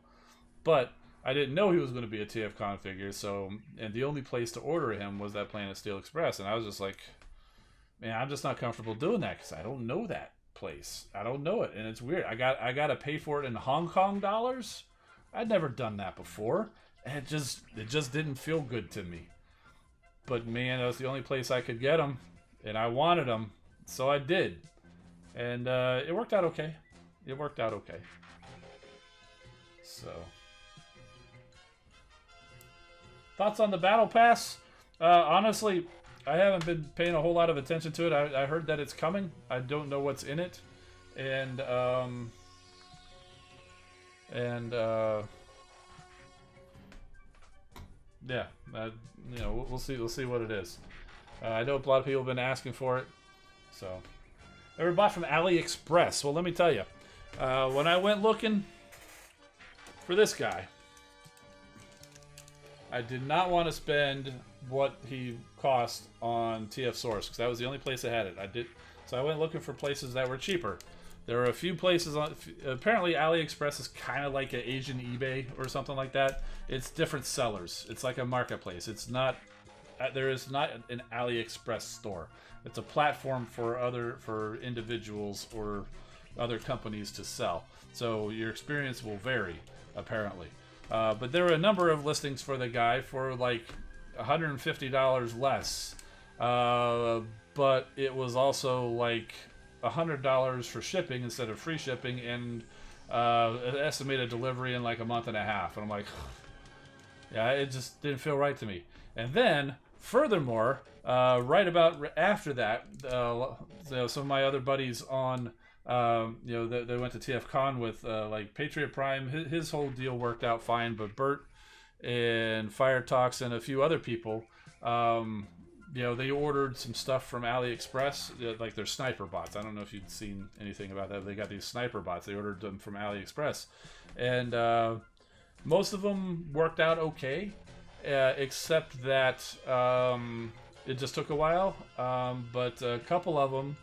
but I didn't know he was going to be a TFCon figure. So, and the only place to order him was that Planet Steel Express, and I was just like, man, I'm just not comfortable doing that because I don't know that place. I don't know it, and it's weird. I got to pay for it in Hong Kong dollars. I'd never done that before, and it just didn't feel good to me. But man, that was the only place I could get them, and I wanted them, so I did, and it worked out okay. It worked out okay. So, thoughts on the Battle Pass? Honestly, I haven't been paying a whole lot of attention to it. I heard that it's coming. I don't know what's in it, and yeah, we'll see. We'll see what it is. I know a lot of people have been asking for it. So, ever bought from AliExpress? Well, let me tell you, when I went looking for this guy, I did not want to spend what he cost on TF Source because that was the only place that had it. So I went looking for places that were cheaper. There were a few places on. Apparently, AliExpress is kind of like an Asian eBay or something like that. It's different sellers. It's like a marketplace. It's not. There is not an AliExpress store. It's a platform for individuals or other companies to sell. So your experience will vary, apparently. But there were a number of listings for the guy for like $150 less. But it was also like $100 for shipping instead of free shipping, and an estimated delivery in like a month and a half. And I'm like, yeah, it just didn't feel right to me. And then Furthermore, right about after that, some of my other buddies on, they went to TFCon with like Patriot Prime. His whole deal worked out fine, but Bert and Fire Talks and a few other people, they ordered some stuff from AliExpress, like their sniper bots. I don't know if you'd seen anything about that. They got these sniper bots. They ordered them from AliExpress, and most of them worked out okay, except that it just took a while. But a couple of them,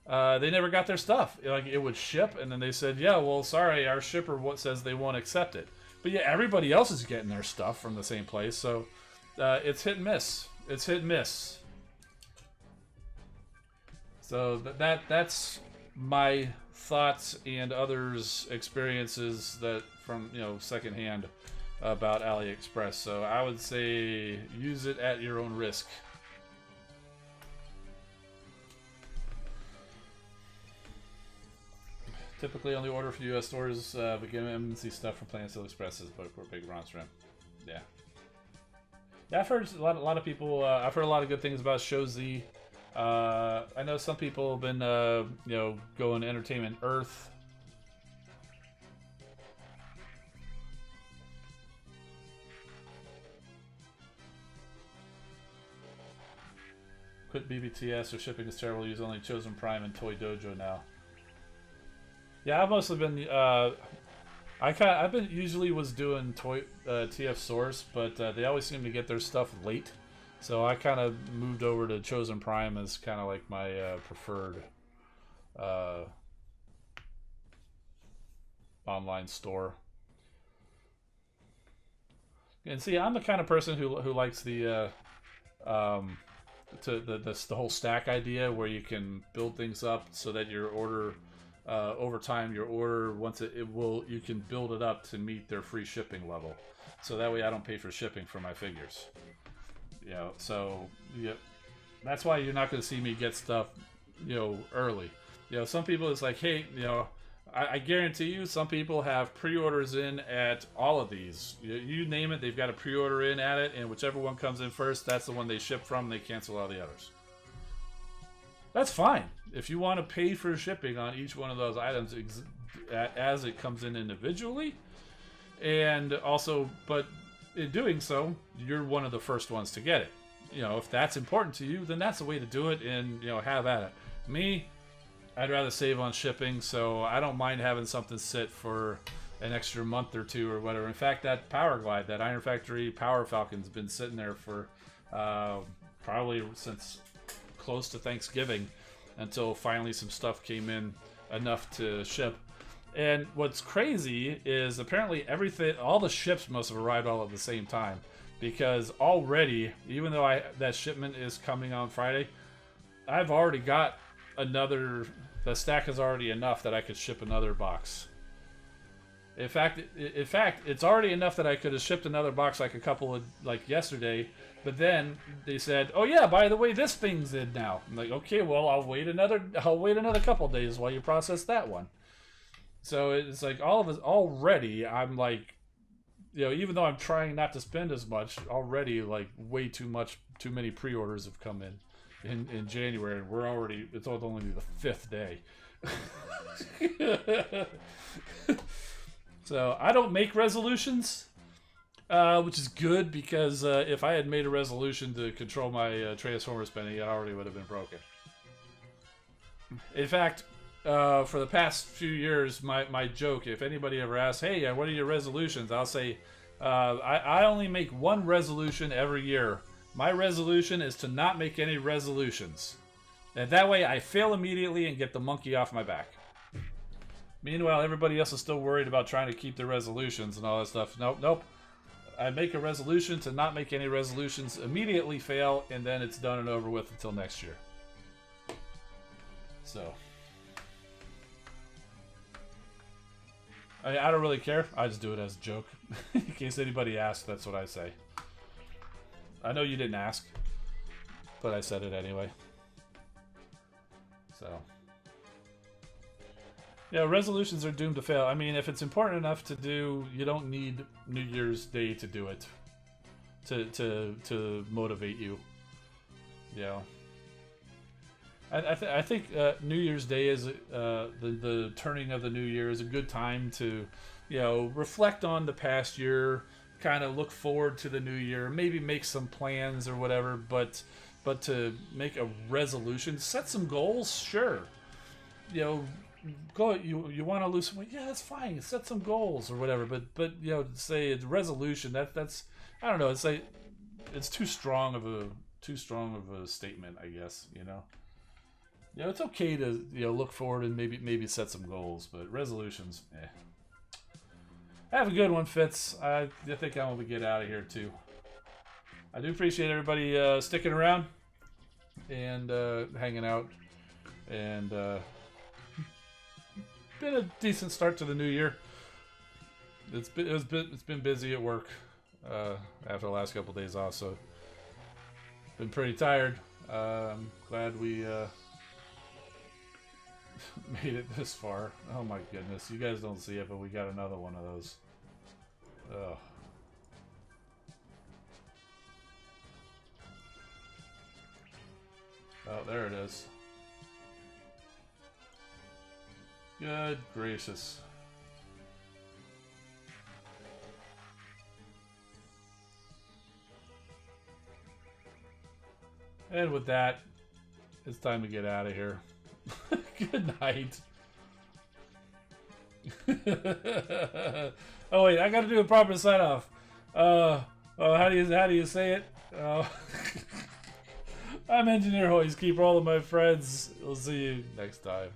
they never got their stuff. Like, it would ship, and then they said, "Yeah, well, sorry, our shipper says they won't accept it." But yeah, everybody else is getting their stuff from the same place, so it's hit and miss. It's hit and miss. So that's my thoughts and others' experiences that from secondhand about AliExpress. So I would say use it at your own risk. Typically only order for U.S. stores, but get MNC stuff from Planet Steel Expresses, but for Big Ron Shrimp. Yeah. Yeah, I've heard a lot of people. I've heard a lot of good things about Show Z. I know some people have been, going to Entertainment Earth. Quit BBTS or shipping is terrible. Use only Chosen Prime and Toy Dojo now. Yeah, I've mostly been. I've been usually was doing Toy TF Source, but they always seem to get their stuff late, so I kind of moved over to Chosen Prime as kind of like my preferred online store. And see, I'm the kind of person who likes the the whole stack idea, where you can build things up so that your order. Over time, your order, once you can build it up to meet their free shipping level, so that way I don't pay for shipping for my figures. So that's why you're not going to see me get stuff, early. Some people, it's like, hey, I guarantee you, some people have pre-orders in at all of these. You name it, they've got a pre-order in at it, and whichever one comes in first, that's the one they ship from. They cancel all the others. That's fine. If you want to pay for shipping on each one of those items as it comes in individually, and also, but in doing so, you're one of the first ones to get it. If that's important to you, then that's the way to do it, and have at it. Me, I'd rather save on shipping, so I don't mind having something sit for an extra month or two or whatever. In fact, that Power Glide, that Iron Factory Power Falcon's been sitting there for probably since close to Thanksgiving, until finally some stuff came in enough to ship. And what's crazy is apparently all the ships must have arrived all at the same time, because already, even though that shipment is coming on Friday, I've already got the stack is already enough that I could ship another box. In fact, it's already enough that I could have shipped another box like yesterday. But then they said, "Oh yeah, by the way, this thing's in now." I'm like, "Okay, well, I'll wait another couple days while you process that one." So it's like all of us already. I'm like, even though I'm trying not to spend as much, already like way too many pre-orders have come in January, and it's only the 5th day. So I don't make resolutions. Which is good, because if I had made a resolution to control my Transformer spending, it already would have been broken. In fact, for the past few years, my joke, if anybody ever asks, "Hey, what are your resolutions?" I'll say, I only make one resolution every year. My resolution is to not make any resolutions. And that way I fail immediately and get the monkey off my back. Meanwhile, everybody else is still worried about trying to keep their resolutions and all that stuff. Nope. I make a resolution to not make any resolutions, immediately fail, and then it's done and over with until next year. So, I don't really care. I just do it as a joke. In case anybody asks, that's what I say. I know you didn't ask, but I said it anyway. So, yeah, resolutions are doomed to fail. I mean, if it's important enough to do, you don't need New Year's Day to do it to motivate you. you know, I think New Year's Day is the turning of the new year is a good time to, you know, reflect on the past year, kind of look forward to the new year, maybe make some plans or whatever. But to make a resolution, set some goals, sure. You know, go. You want to lose some weight? Yeah, that's fine. Set some goals or whatever. But you know, say it's resolution. That's I don't know. It's like it's too strong of a statement, I guess. You know. You know, it's okay to, you know, look forward and maybe set some goals, but resolutions, eh. Have a good one, Fitz. I think I'm gonna get out of here too. I do appreciate everybody sticking around and hanging out, and been a decent start to the new year. It's been busy at work after the last couple of days off, so been pretty tired. Glad we made it this far. Oh my goodness, you guys don't see it, but we got another one of those. Ugh. Oh, there it is. Good gracious. And with that, it's time to get out of here. Good night. Oh wait, I gotta do a proper sign off. How do you say it? I'm Engineer Hoist. Keep rolling, my friends. We'll see you next time.